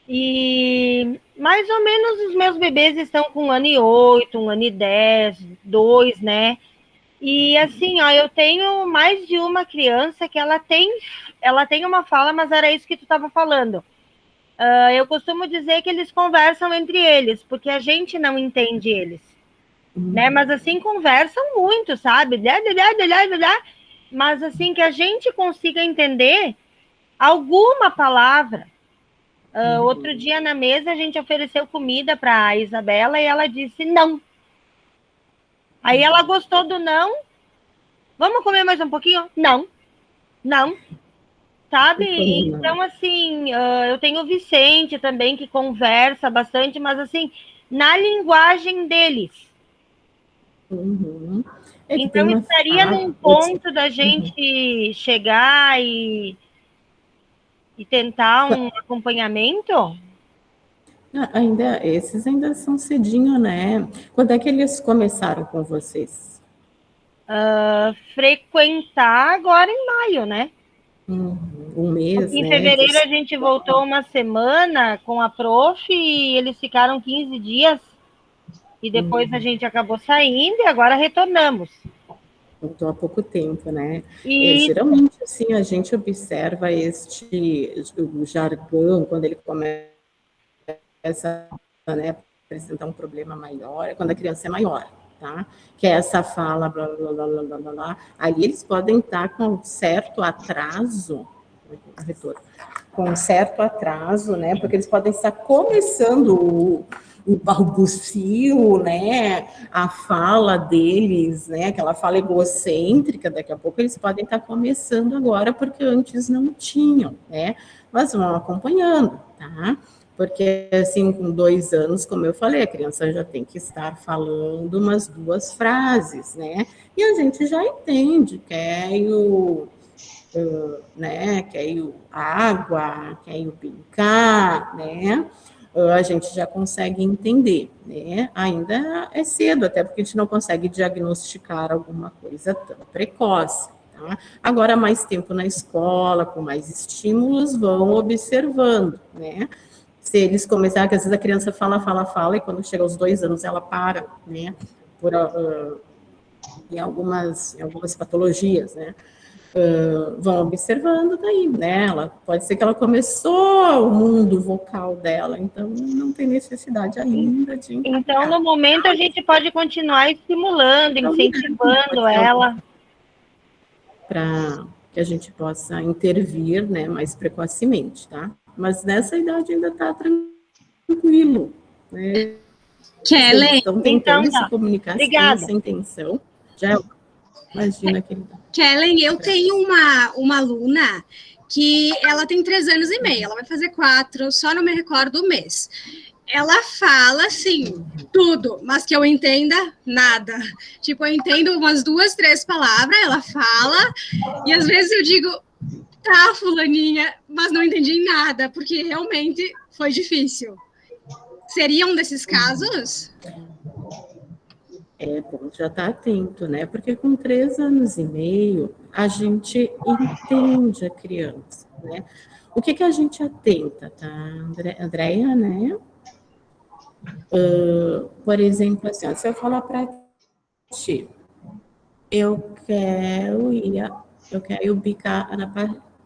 e mais ou menos os meus bebês estão com 1 ano e 8, 1 ano e 10, 2, né? E assim, ó, eu tenho mais de uma criança que ela tem uma fala, mas era isso que tu estava falando. Eu costumo dizer que eles conversam entre eles, porque a gente não entende eles, né? Mas assim, conversam muito, sabe? Mas assim, que a gente consiga entender alguma palavra. Outro dia na mesa a gente ofereceu comida para a Isabela e ela disse não. Aí ela gostou do não. Vamos comer mais um pouquinho? Não. Não, sabe? Como não? Então, assim, eu tenho o Vicente também, que conversa bastante, mas, assim, na linguagem deles. Uhum. É que tem Então, uma estaria fala, num ponto da gente chegar e tentar um acompanhamento? ainda, esses ainda são cedinho, né? Quando é que eles começaram com vocês? Frequentar agora em maio, né? Um mês, Porque em né? fevereiro a gente voltou uma semana com a prof e eles ficaram 15 dias e depois a gente acabou saindo e agora retornamos. Voltou há pouco tempo, né? E Geralmente, assim, a gente observa o jargão, quando ele começa, né, a apresentar um problema maior, é quando a criança é maior, tá? Que é essa fala, blá, blá, blá, blá, blá, blá, blá. Aí eles podem estar com um certo atraso, retorno, com um certo atraso, né? Porque eles podem estar começando o balbucio, né? A fala deles, né? Aquela fala egocêntrica, daqui a pouco eles podem estar começando agora, porque antes não tinham, né? Mas vão acompanhando, tá? Porque, assim, com 2 anos, como eu falei, a criança já tem que estar falando umas 2 frases, né? E a gente já entende, né, quer ir água, quer ir brincar, né? A gente já consegue entender, né? Ainda é cedo, até porque a gente não consegue diagnosticar alguma coisa tão precoce, tá? Agora, mais tempo na escola, com mais estímulos, vão observando, né? Se eles começarem, que às vezes a criança fala, e quando chega aos 2 anos ela para, né? Em algumas patologias, né? Vão observando daí, né? Pode ser que ela começou o mundo vocal dela, então não tem necessidade ainda de então, encaminhar. no momento, a gente pode continuar estimulando, incentivando ela. Para que a gente possa intervir, né, mais precocemente, tá? Mas nessa idade ainda está tranquilo, né? Kellen, Estão tentando então, se comunicar sem essa intenção. Já imagina que Kellen, eu tenho uma aluna que ela tem 3 anos e meio, ela vai fazer 4, só não me recordo o mês. Ela fala, assim, tudo, mas que eu entenda nada. Tipo, eu entendo umas 2, 3 palavras, ela fala, e às vezes eu digo, tá, fulaninha, mas não entendi nada, porque realmente foi difícil. Seria um desses casos? É bom já estar atento, né? Porque com 3 anos e meio, a gente entende a criança, né? O que a gente atenta, tá, Andréia, né? Por exemplo, assim, ó, se eu falar para ti, eu quero ir bicar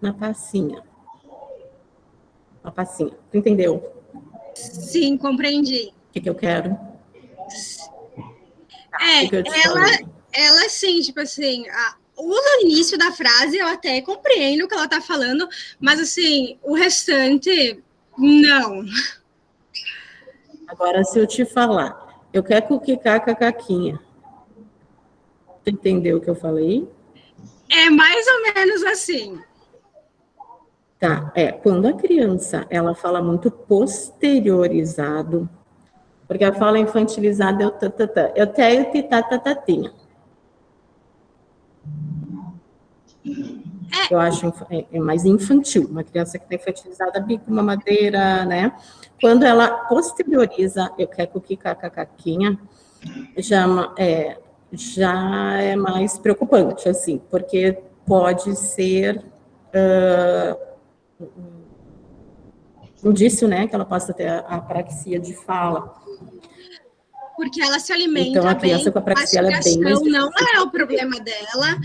na passinha. Na passinha. Tu entendeu? Sim, compreendi. O que eu quero? Ela assim, tipo assim, o início da frase eu até compreendo o que ela tá falando, mas assim, o restante, não. Agora, se eu te falar, eu quero cuquicar com a caquinha. Tu entendeu o que eu falei? É mais ou menos assim. Tá, quando a criança, ela fala muito posteriorizado, porque a fala infantilizada é o tatatá, eu tenho titatatinha. Eu acho mais infantil, uma criança que está infantilizada, bico, mamadeira, né? Quando ela posterioriza, eu quero cuquicar com a caquinha, já é mais preocupante, assim, porque pode ser um indício, né, que ela possa ter a apraxia de fala. Porque ela se alimenta então, a criança bem, com a apraxia, ela é bem mais não é o problema dela.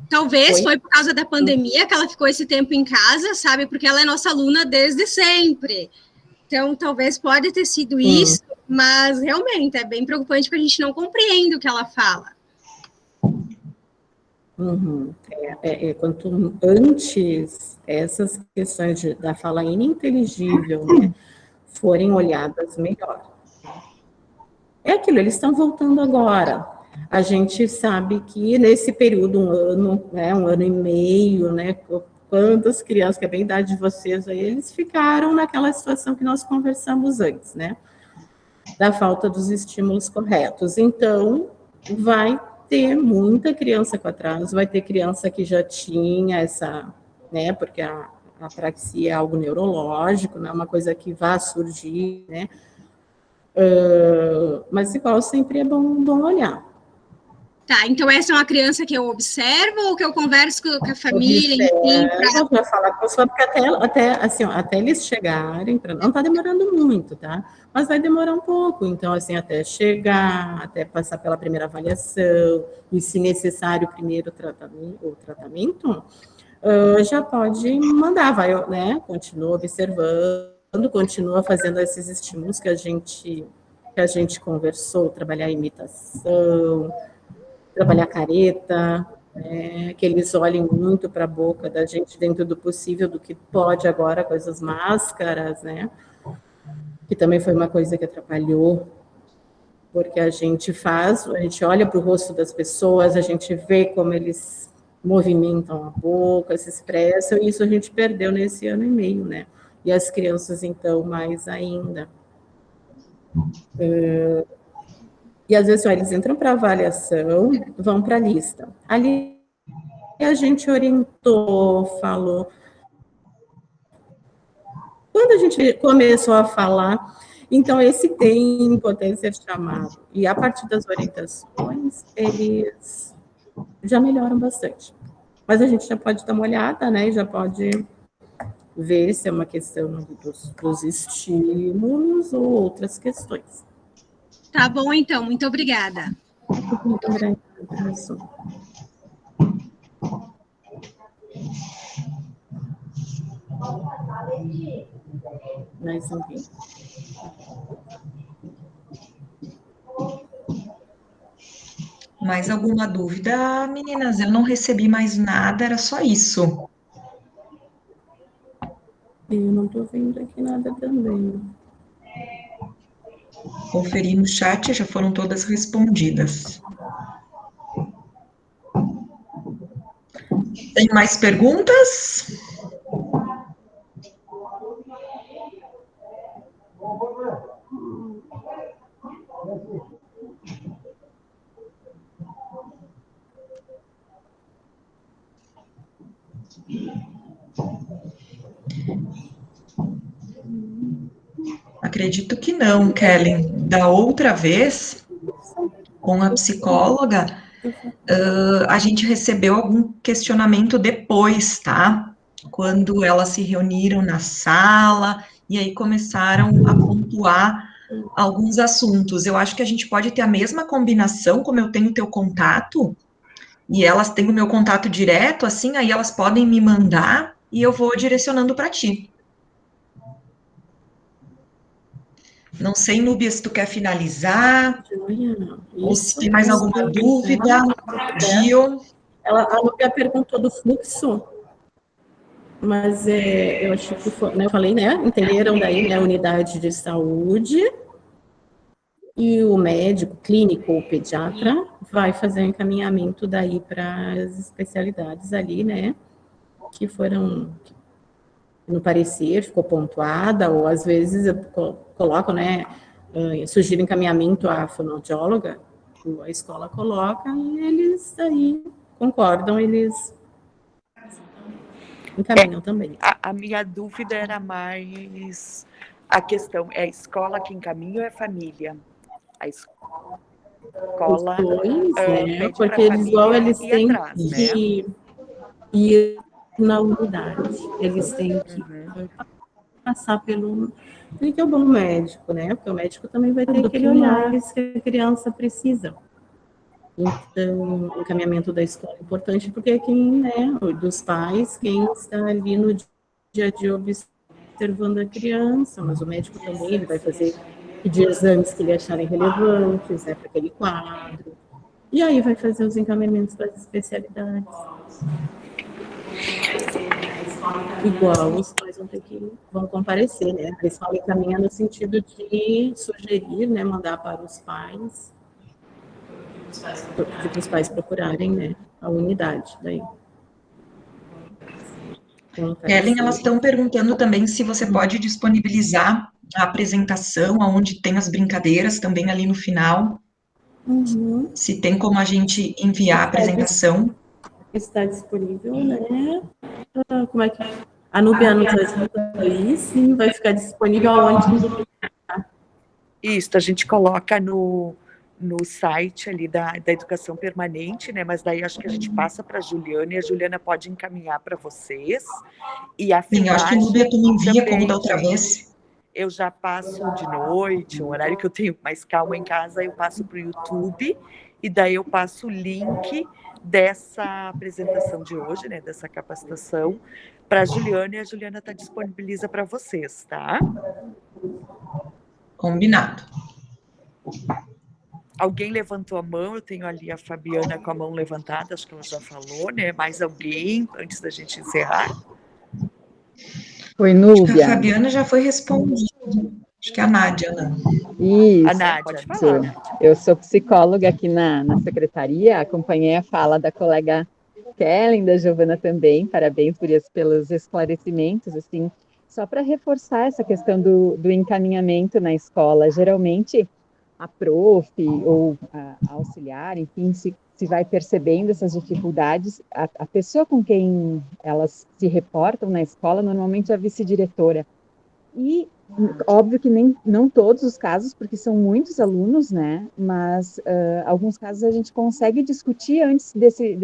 Talvez foi por causa da pandemia que ela ficou esse tempo em casa, sabe? Porque ela é nossa aluna desde sempre. Então, talvez pode ter sido isso, mas realmente é bem preocupante porque a gente não compreende o que ela fala. Quanto antes essas questões da fala ininteligível, né, forem olhadas melhor. É aquilo, eles estão voltando agora. A gente sabe que nesse período, um ano, né, 1 ano e meio, né, quantas crianças, que é bem a idade de vocês aí, eles ficaram naquela situação que nós conversamos antes, né, da falta dos estímulos corretos. Então, vai ter muita criança com atraso, vai ter criança que já tinha essa, né, porque a apraxia é algo neurológico, não é uma coisa que vai surgir, né, mas igual sempre é bom olhar. Tá, então essa é uma criança que eu observo ou que eu converso com a família, enfim, para falar com a pessoa, porque até eles chegarem, não está demorando muito, tá? Mas vai demorar um pouco, então, assim, até chegar, até passar pela primeira avaliação, e se necessário, primeiro o tratamento, já pode mandar, vai, né? Continua observando, continua fazendo esses estímulos que a gente conversou, trabalhar a imitação, trabalhar careta, que eles olhem muito para a boca da gente dentro do possível, do que pode agora com essas máscaras, né? Que também foi uma coisa que atrapalhou, porque a gente olha para o rosto das pessoas, a gente vê como eles movimentam a boca, se expressam, e isso a gente perdeu nesse 1 ano e meio, né? E as crianças, então, mais ainda. E às vezes, eles entram para avaliação, vão para a lista. Ali a gente orientou, falou. Quando a gente começou a falar, então esse tem potência de chamado. E a partir das orientações, eles já melhoram bastante. Mas a gente já pode dar uma olhada, né? E já pode ver se é uma questão dos estímulos ou outras questões. Tá bom, então. Muito obrigada. Muito obrigada, professor. Mais alguém? Mais alguma dúvida, meninas? Eu não recebi mais nada, era só isso. Eu não estou vendo aqui nada também. Conferi no chat, já foram todas respondidas. Tem mais perguntas? Acredito que não, Kelly. Da outra vez, com a psicóloga, a gente recebeu algum questionamento depois, tá? Quando elas se reuniram na sala e aí começaram a pontuar alguns assuntos. Eu acho que a gente pode ter a mesma combinação, como eu tenho teu contato, e elas têm o meu contato direto, assim, aí elas podem me mandar e eu vou direcionando para ti. Não sei, Núbia, se tu quer finalizar, ou se tem mais alguma dúvida. Gil? A Núbia perguntou do fluxo, mas eu acho que foi, né, eu falei, né, entenderam daí, né, a unidade de saúde, e o médico clínico ou pediatra vai fazer o encaminhamento daí para as especialidades ali, né, que foram... no parecer, ficou pontuada, ou às vezes eu coloco, né, sugiro encaminhamento à fonoaudióloga, a escola coloca, e eles aí concordam, eles encaminham também. A minha dúvida era mais a questão, é a escola que encaminha ou é a família? A escola... Os dois, né, porque eles têm atrás, que ir na unidade, eles têm que passar pelo... Tem que ter um bom médico, né? Porque o médico também vai ter aquele olhar que a criança precisa. Então, o encaminhamento da escola é importante, porque é quem, né, dos pais, quem está ali no dia a dia observando a criança, mas o médico também, ele vai pedir exames que ele acharem relevantes, né, para aquele quadro. E aí vai fazer os encaminhamentos para as especialidades. Igual, os pais vão comparecer, né? A escola encaminha no sentido de sugerir, né, mandar para os pais pedir para os pais procurarem, né, a unidade daí. Ellen, elas estão perguntando também se você pode disponibilizar a apresentação, onde tem as brincadeiras também ali no final. Se tem como a gente enviar a apresentação. Está disponível, né? Como é que a Núbia nos ajuda aí? Sim, vai ficar disponível aonde? Isso, a gente coloca no site ali da educação permanente, né? Mas daí acho que a gente passa para a Juliana e a Juliana pode encaminhar para vocês. E a Sim, acho que a Núbia tu me envia como da outra vez. Eu já passo de noite, um horário que eu tenho mais calma em casa, eu passo para o YouTube e daí eu passo o link dessa apresentação de hoje, né? Dessa capacitação para a Juliana e a Juliana disponibiliza para vocês, tá? Combinado. Alguém levantou a mão, eu tenho ali a Fabiana com a mão levantada, acho que ela já falou, né? Mais alguém, antes da gente encerrar? Foi Núbia. Acho que a Fabiana já foi respondida. Acho que é a Nádia, né? Isso. A Nádia, pode falar, Nádia. Eu sou psicóloga aqui na secretaria, acompanhei a fala da colega Kellen, da Giovana também, parabéns pelos esclarecimentos, assim, só para reforçar essa questão do encaminhamento na escola, geralmente a prof ou a auxiliar, enfim, se vai percebendo essas dificuldades, a pessoa com quem elas se reportam na escola, normalmente é a vice-diretora. E, óbvio que não todos os casos, porque são muitos alunos, né, mas alguns casos a gente consegue discutir antes desse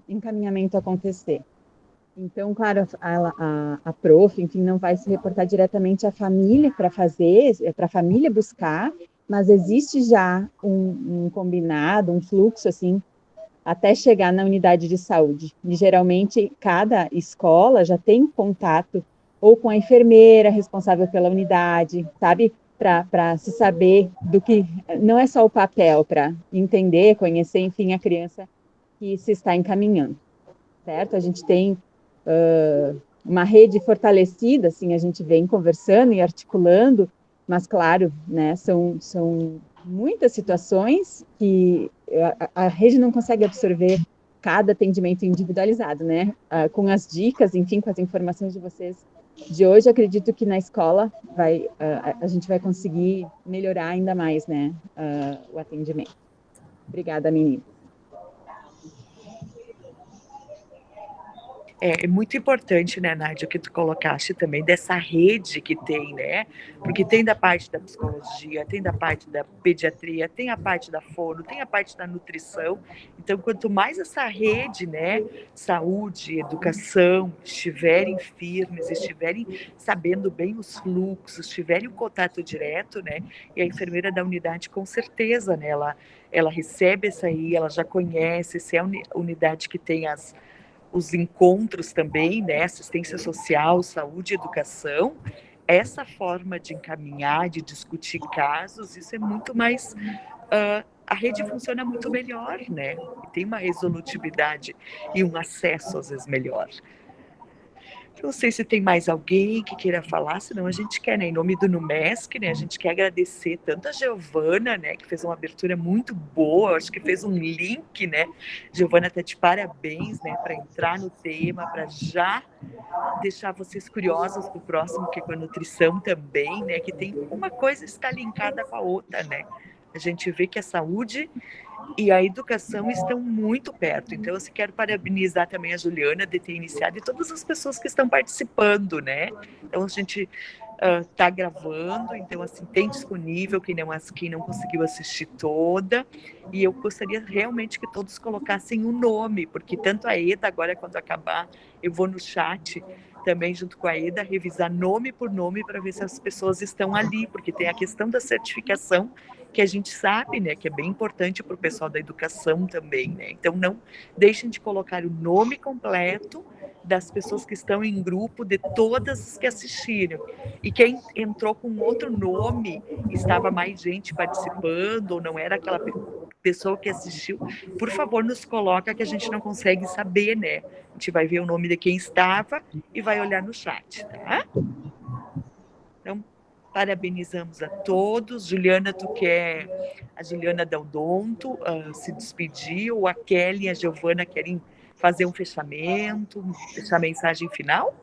encaminhamento acontecer. Então, claro, a prof, enfim, não vai se reportar diretamente à família para a família buscar, mas existe já um combinado, um fluxo, assim, até chegar na unidade de saúde. E, geralmente, cada escola já tem contato ou com a enfermeira responsável pela unidade, sabe? Para se saber do que... Não é só o papel, para entender, conhecer, enfim, a criança que se está encaminhando, certo? A gente tem uma rede fortalecida, assim, a gente vem conversando e articulando, mas, claro, né, são muitas situações que a rede não consegue absorver cada atendimento individualizado, né? Com as dicas, enfim, com as informações de vocês de hoje, acredito que na escola a gente vai conseguir melhorar ainda mais, né, o atendimento. Obrigada, menina. É muito importante, né, Nádia, o que tu colocaste também, dessa rede que tem, né? Porque tem da parte da psicologia, tem da parte da pediatria, tem a parte da fono, tem a parte da nutrição. Então, quanto mais essa rede, né, saúde, educação, estiverem firmes, estiverem sabendo bem os fluxos, tiverem um contato direto, né? E a enfermeira da unidade, com certeza, né, ela recebe essa aí, ela já conhece, se é a unidade que tem os encontros também, né, assistência social, saúde e educação, essa forma de encaminhar, de discutir casos, isso é muito mais... a rede funciona muito melhor, né, tem uma resolutividade e um acesso, às vezes, melhor. Não sei se tem mais alguém que queira falar, senão a gente quer, né, em nome do Numesc, né, a gente quer agradecer tanto a Giovana, né, que fez uma abertura muito boa, acho que fez um link, né, Giovana, até de parabéns, né, para entrar no tema, para já deixar vocês curiosos para o próximo, que é com a nutrição também, né, que tem uma coisa está linkada com a outra, né, a gente vê que a saúde e a educação estão muito perto. Então, eu quero parabenizar também a Juliana de ter iniciado e todas as pessoas que estão participando, né? Então, a gente está gravando, então, assim, tem disponível quem não conseguiu assistir toda, e eu gostaria realmente que todos colocassem o nome, porque tanto a Eda, agora quando acabar, eu vou no chat também, junto com a Eda, revisar nome por nome para ver se as pessoas estão ali, porque tem a questão da certificação, que a gente sabe, né, que é bem importante para o pessoal da educação também, né? Então, não deixem de colocar o nome completo das pessoas que estão em grupo, de todas as que assistiram. E quem entrou com outro nome, estava mais gente participando, ou não era aquela pessoa que assistiu, por favor, nos coloca, que a gente não consegue saber, né? A gente vai ver o nome de quem estava e vai olhar no chat, tá? Então, Parabenizamos a todos. Juliana, a Juliana da Odonto se despedir, ou a Kelly e a Giovana querem fazer um fechamento, deixar a mensagem final?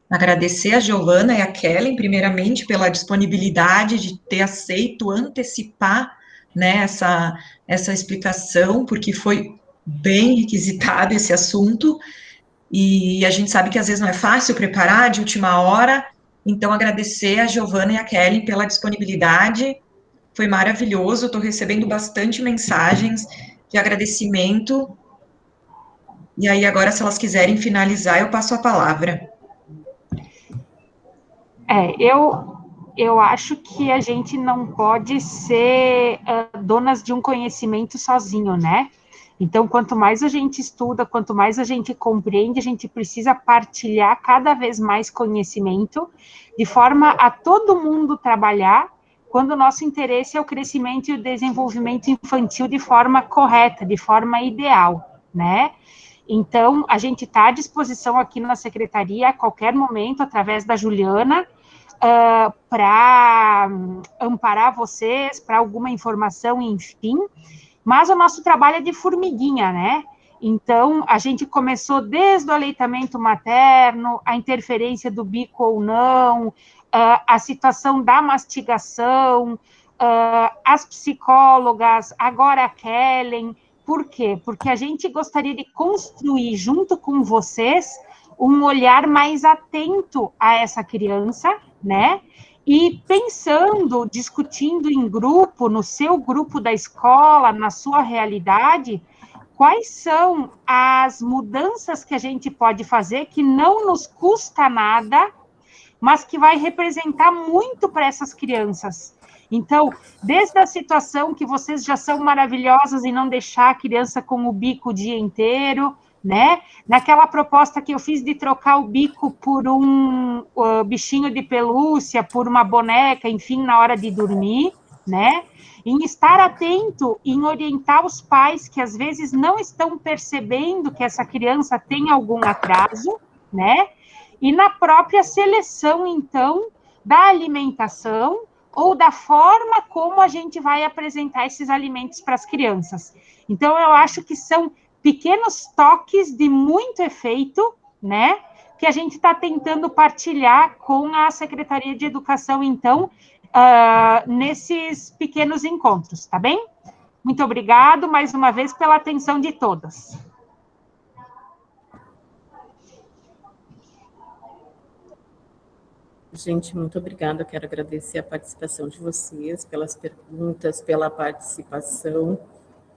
Agradecer a Giovana e a Kelly, primeiramente, pela disponibilidade de ter aceito antecipar, né, essa explicação, porque foi bem requisitado esse assunto, e a gente sabe que às vezes não é fácil preparar de última hora, então agradecer a Giovana e a Kelly pela disponibilidade, foi maravilhoso, estou recebendo bastante mensagens de agradecimento, e aí agora, se elas quiserem finalizar, eu passo a palavra. Eu acho que a gente não pode ser donas de um conhecimento sozinho, né? Então, quanto mais a gente estuda, quanto mais a gente compreende, a gente precisa partilhar cada vez mais conhecimento, de forma a todo mundo trabalhar, quando o nosso interesse é o crescimento e o desenvolvimento infantil de forma correta, de forma ideal, né? Então, a gente está à disposição aqui na secretaria, a qualquer momento, através da Juliana, para amparar vocês, para alguma informação, enfim, mas o nosso trabalho é de formiguinha, né? Então, a gente começou desde o aleitamento materno, a interferência do bico ou não, a situação da mastigação, as psicólogas, agora a Kellen. Por quê? Porque a gente gostaria de construir, junto com vocês, um olhar mais atento a essa criança, né? E pensando, discutindo em grupo, no seu grupo da escola, na sua realidade, quais são as mudanças que a gente pode fazer que não nos custa nada, mas que vai representar muito para essas crianças. Então, desde a situação que vocês já são maravilhosas em não deixar a criança com o bico o dia inteiro, né? Naquela proposta que eu fiz de trocar o bico por um bichinho de pelúcia, por uma boneca, enfim, na hora de dormir, né? Em estar atento, em orientar os pais que às vezes não estão percebendo que essa criança tem algum atraso, né? E na própria seleção, então, da alimentação ou da forma como a gente vai apresentar esses alimentos para as crianças. Então, eu acho que são pequenos toques de muito efeito, né, que a gente está tentando partilhar com a Secretaria de Educação, então, nesses pequenos encontros, tá bem? Muito obrigado, mais uma vez, pela atenção de todas. Gente, muito obrigada. Eu quero agradecer a participação de vocês, pelas perguntas, pela participação.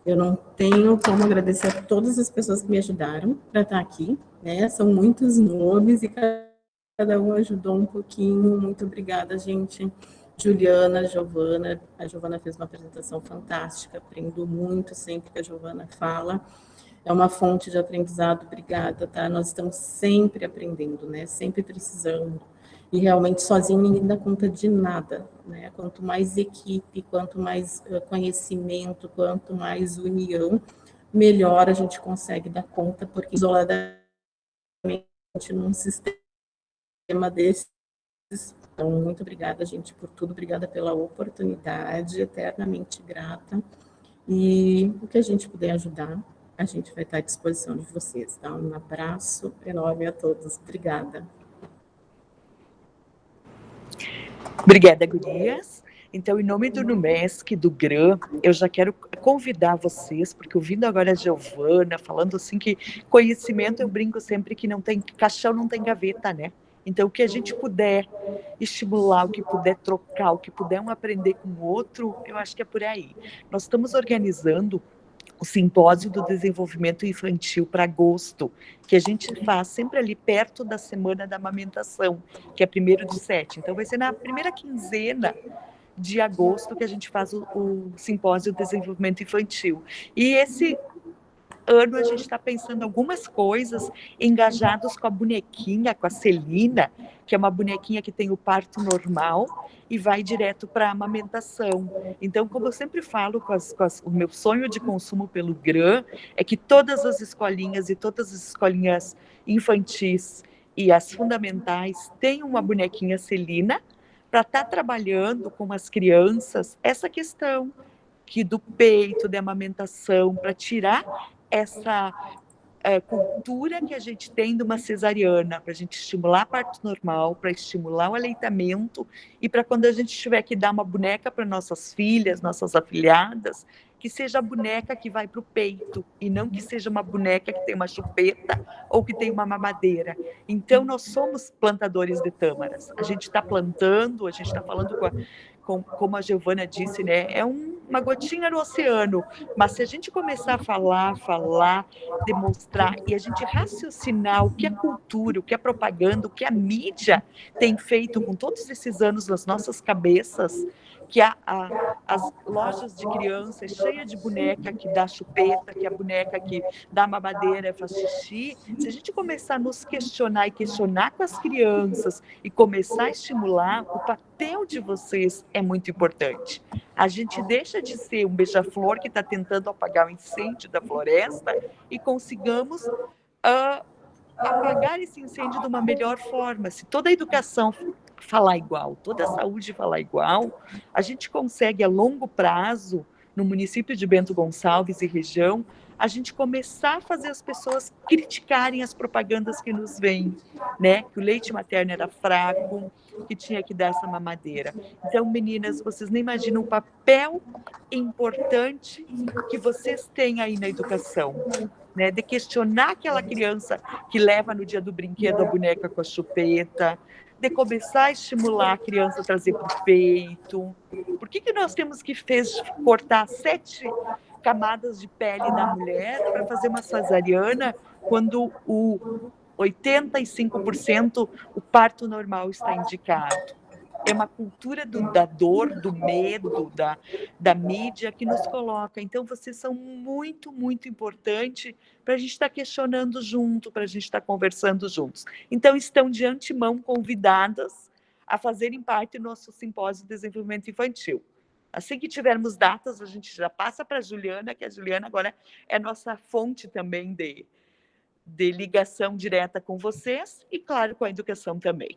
Eu não tenho como agradecer a todas as pessoas que me ajudaram para estar aqui, né? São muitos nomes e cada um ajudou um pouquinho. Muito obrigada, gente. Juliana, Giovana. A Giovana fez uma apresentação fantástica. Aprendo muito sempre que a Giovana fala. É uma fonte de aprendizado. Obrigada, tá? Nós estamos sempre aprendendo, né? Sempre precisando. E realmente sozinho ninguém dá conta de nada, né? Quanto mais equipe, quanto mais conhecimento, quanto mais união, melhor a gente consegue dar conta, porque isoladamente num sistema desses. Então, muito obrigada, gente, por tudo, obrigada pela oportunidade, eternamente grata. E o que a gente puder ajudar, a gente vai estar à disposição de vocês, tá? Um abraço enorme a todos, obrigada. Obrigada, gurias. Então, em nome do NUMESC, do GRAM, eu já quero convidar vocês, porque ouvindo agora a Giovana, falando assim que conhecimento, eu brinco sempre que não tem caixão, não tem gaveta, né? Então, o que a gente puder estimular, o que puder trocar, o que puder um aprender com o outro, eu acho que é por aí. Nós estamos organizando o Simpósio do Desenvolvimento Infantil para agosto, que a gente faz sempre ali perto da Semana da Amamentação, que é 1º/7. Então, vai ser na primeira quinzena de agosto que a gente faz o Simpósio do Desenvolvimento Infantil. E esse ano a gente está pensando algumas coisas engajados com a bonequinha, com a Celina, que é uma bonequinha que tem o parto normal e vai direto para a amamentação. Então, como eu sempre falo, o meu sonho de consumo pelo GRAM é que todas as escolinhas e todas as escolinhas infantis e as fundamentais tenham uma bonequinha Celina, para estar trabalhando com as crianças essa questão do peito, da amamentação, para tirar essa cultura que a gente tem de uma cesariana, para a gente estimular a parto normal, para estimular o aleitamento e para quando a gente tiver que dar uma boneca para nossas filhas, nossas afilhadas, que seja a boneca que vai para o peito e não que seja uma boneca que tem uma chupeta ou que tem uma mamadeira. Então, nós somos plantadores de tâmaras. A gente está plantando, a gente está falando como a Giovana disse, né? É uma gotinha no oceano. Mas se a gente começar a falar, demonstrar e a gente raciocinar o que a cultura, o que a propaganda, o que a mídia tem feito com todos esses anos nas nossas cabeças, que as lojas de crianças cheias de boneca que dá chupeta, que a boneca que dá mamadeira, faz xixi, se a gente começar a nos questionar e questionar com as crianças e começar a estimular, o papel de vocês é muito importante. A gente deixa de ser um beija-flor que está tentando apagar o incêndio da floresta e consigamos apagar esse incêndio de uma melhor forma. Se toda a educação falar igual, toda a saúde falar igual, a gente consegue a longo prazo, no município de Bento Gonçalves e região, a gente começar a fazer as pessoas criticarem as propagandas que nos vêm, né? Que o leite materno era fraco, que tinha que dar essa mamadeira. Então, meninas, vocês nem imaginam o papel importante que vocês têm aí na educação, né? De questionar aquela criança que leva no dia do brinquedo a boneca com a chupeta, de começar a estimular a criança a trazer para o peito. Por que nós temos que cortar 7 camadas de pele da mulher para fazer uma cesariana quando o 85% o parto normal está indicado? É uma cultura da dor, do medo, da mídia que nos coloca. Então, vocês são muito, muito importantes para a gente estar questionando junto, para a gente estar conversando juntos. Então, estão de antemão convidadas a fazerem parte do nosso simpósio de desenvolvimento infantil. Assim que tivermos datas, a gente já passa para a Juliana, que a Juliana agora é nossa fonte também de ligação direta com vocês e, claro, com a educação também.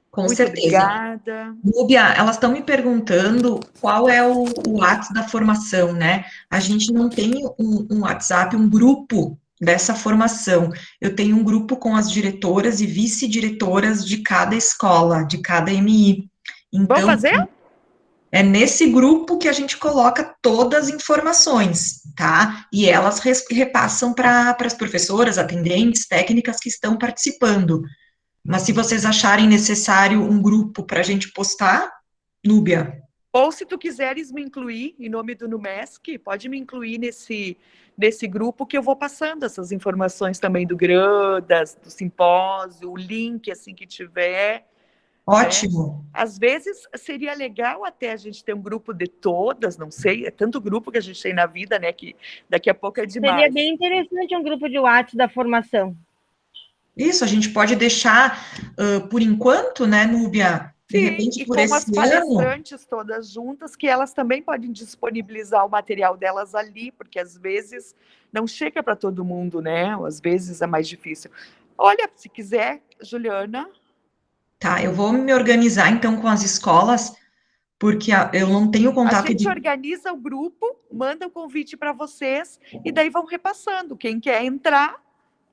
Com Muito certeza. Obrigada. Núbia, elas estão me perguntando qual é o WhatsApp da formação, né? A gente não tem um WhatsApp, um grupo dessa formação. Eu tenho um grupo com as diretoras e vice-diretoras de cada escola, de cada MI. Então, vamos fazer? É nesse grupo que a gente coloca todas as informações, tá? E elas repassam para as professoras, atendentes, técnicas que estão participando. Mas se vocês acharem necessário um grupo para a gente postar, Núbia. Ou se tu quiseres me incluir, em nome do NUMESC, pode me incluir nesse grupo que eu vou passando essas informações também do GRAN, do simpósio, o link, assim que tiver. Ótimo. Né? Às vezes seria legal até a gente ter um grupo de todas, não sei, é tanto grupo que a gente tem na vida, né, que daqui a pouco é demais. Seria bem interessante um grupo de WhatsApp da formação. Isso, a gente pode deixar, por enquanto, né, Núbia? De repente, por esse ano... E como as palestrantes todas juntas, que elas também podem disponibilizar o material delas ali, porque às vezes não chega para todo mundo, né? Ou às vezes é mais difícil. Olha, se quiser, Juliana... Tá, eu vou me organizar, então, com as escolas, porque eu não tenho contato... A gente organiza o grupo, manda o convite para vocês, e daí vão repassando. Quem quer entrar,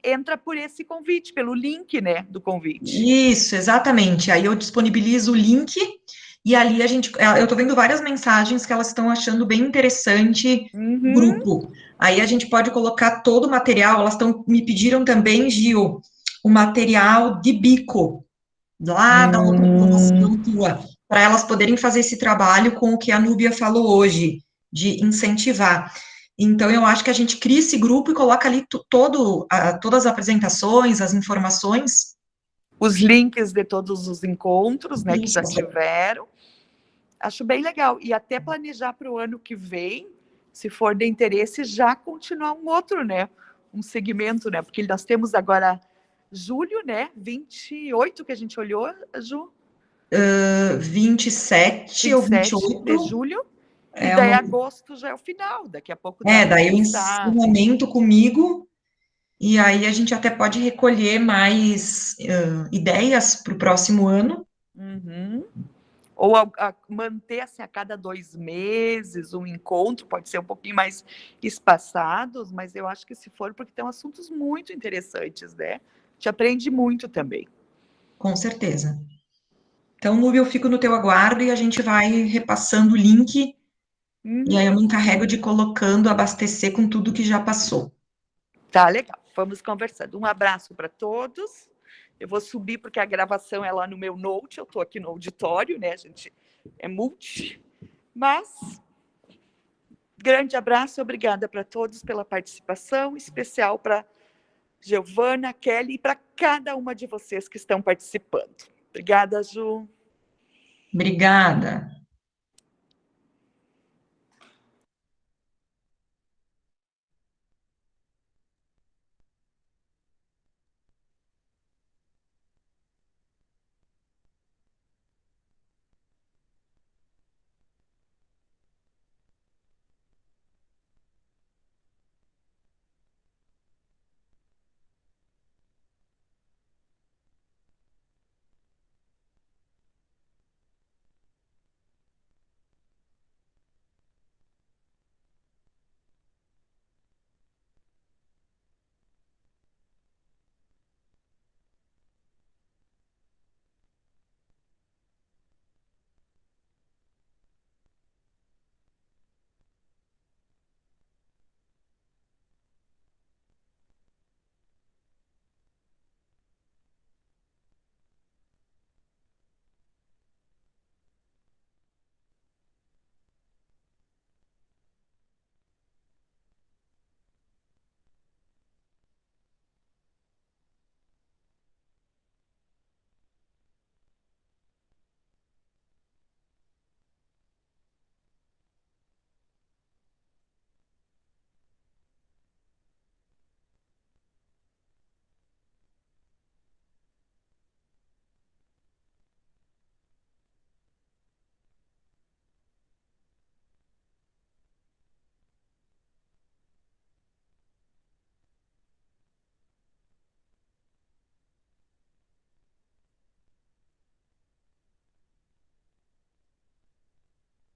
entra por esse convite, pelo link, né, do convite. Isso, exatamente. Aí eu disponibilizo o link, e ali eu tô vendo várias mensagens que elas estão achando bem interessante o grupo. Aí a gente pode colocar todo o material, me pediram também, Gil, o material de bico, lá da outra formação tua, para elas poderem fazer esse trabalho com o que a Núbia falou hoje, de incentivar. Então, eu acho que a gente cria esse grupo e coloca ali todas as apresentações, as informações. Os links de todos os encontros, né, que já tiveram. Acho bem legal. E até planejar para o ano que vem, se for de interesse, já continuar um outro, né, um segmento, né, porque nós temos agora julho, né, 28 que a gente olhou, Ju? 27 ou 28. De julho. E daí agosto já é o final, daqui a pouco... daí o ensinamento comigo, e aí a gente até pode recolher mais ideias para o próximo ano, Uhum. Ou manter assim, a cada 2 meses um encontro, pode ser um pouquinho mais espaçados, mas eu acho que se for, porque tem assuntos muito interessantes, né? Te aprende muito também. Com certeza. Então, Núbia, eu fico no teu aguardo e a gente vai repassando o link, e aí eu me encarrego de colocando, abastecer com tudo que já passou. Tá, legal. Vamos conversando. Um abraço para todos. Eu vou subir porque a gravação é lá no meu Note, eu estou aqui no auditório, né, gente? É multi. Mas, grande abraço, obrigada para todos pela participação, especial para Giovana, Kelly e para cada uma de vocês que estão participando. Obrigada, Ju. Obrigada.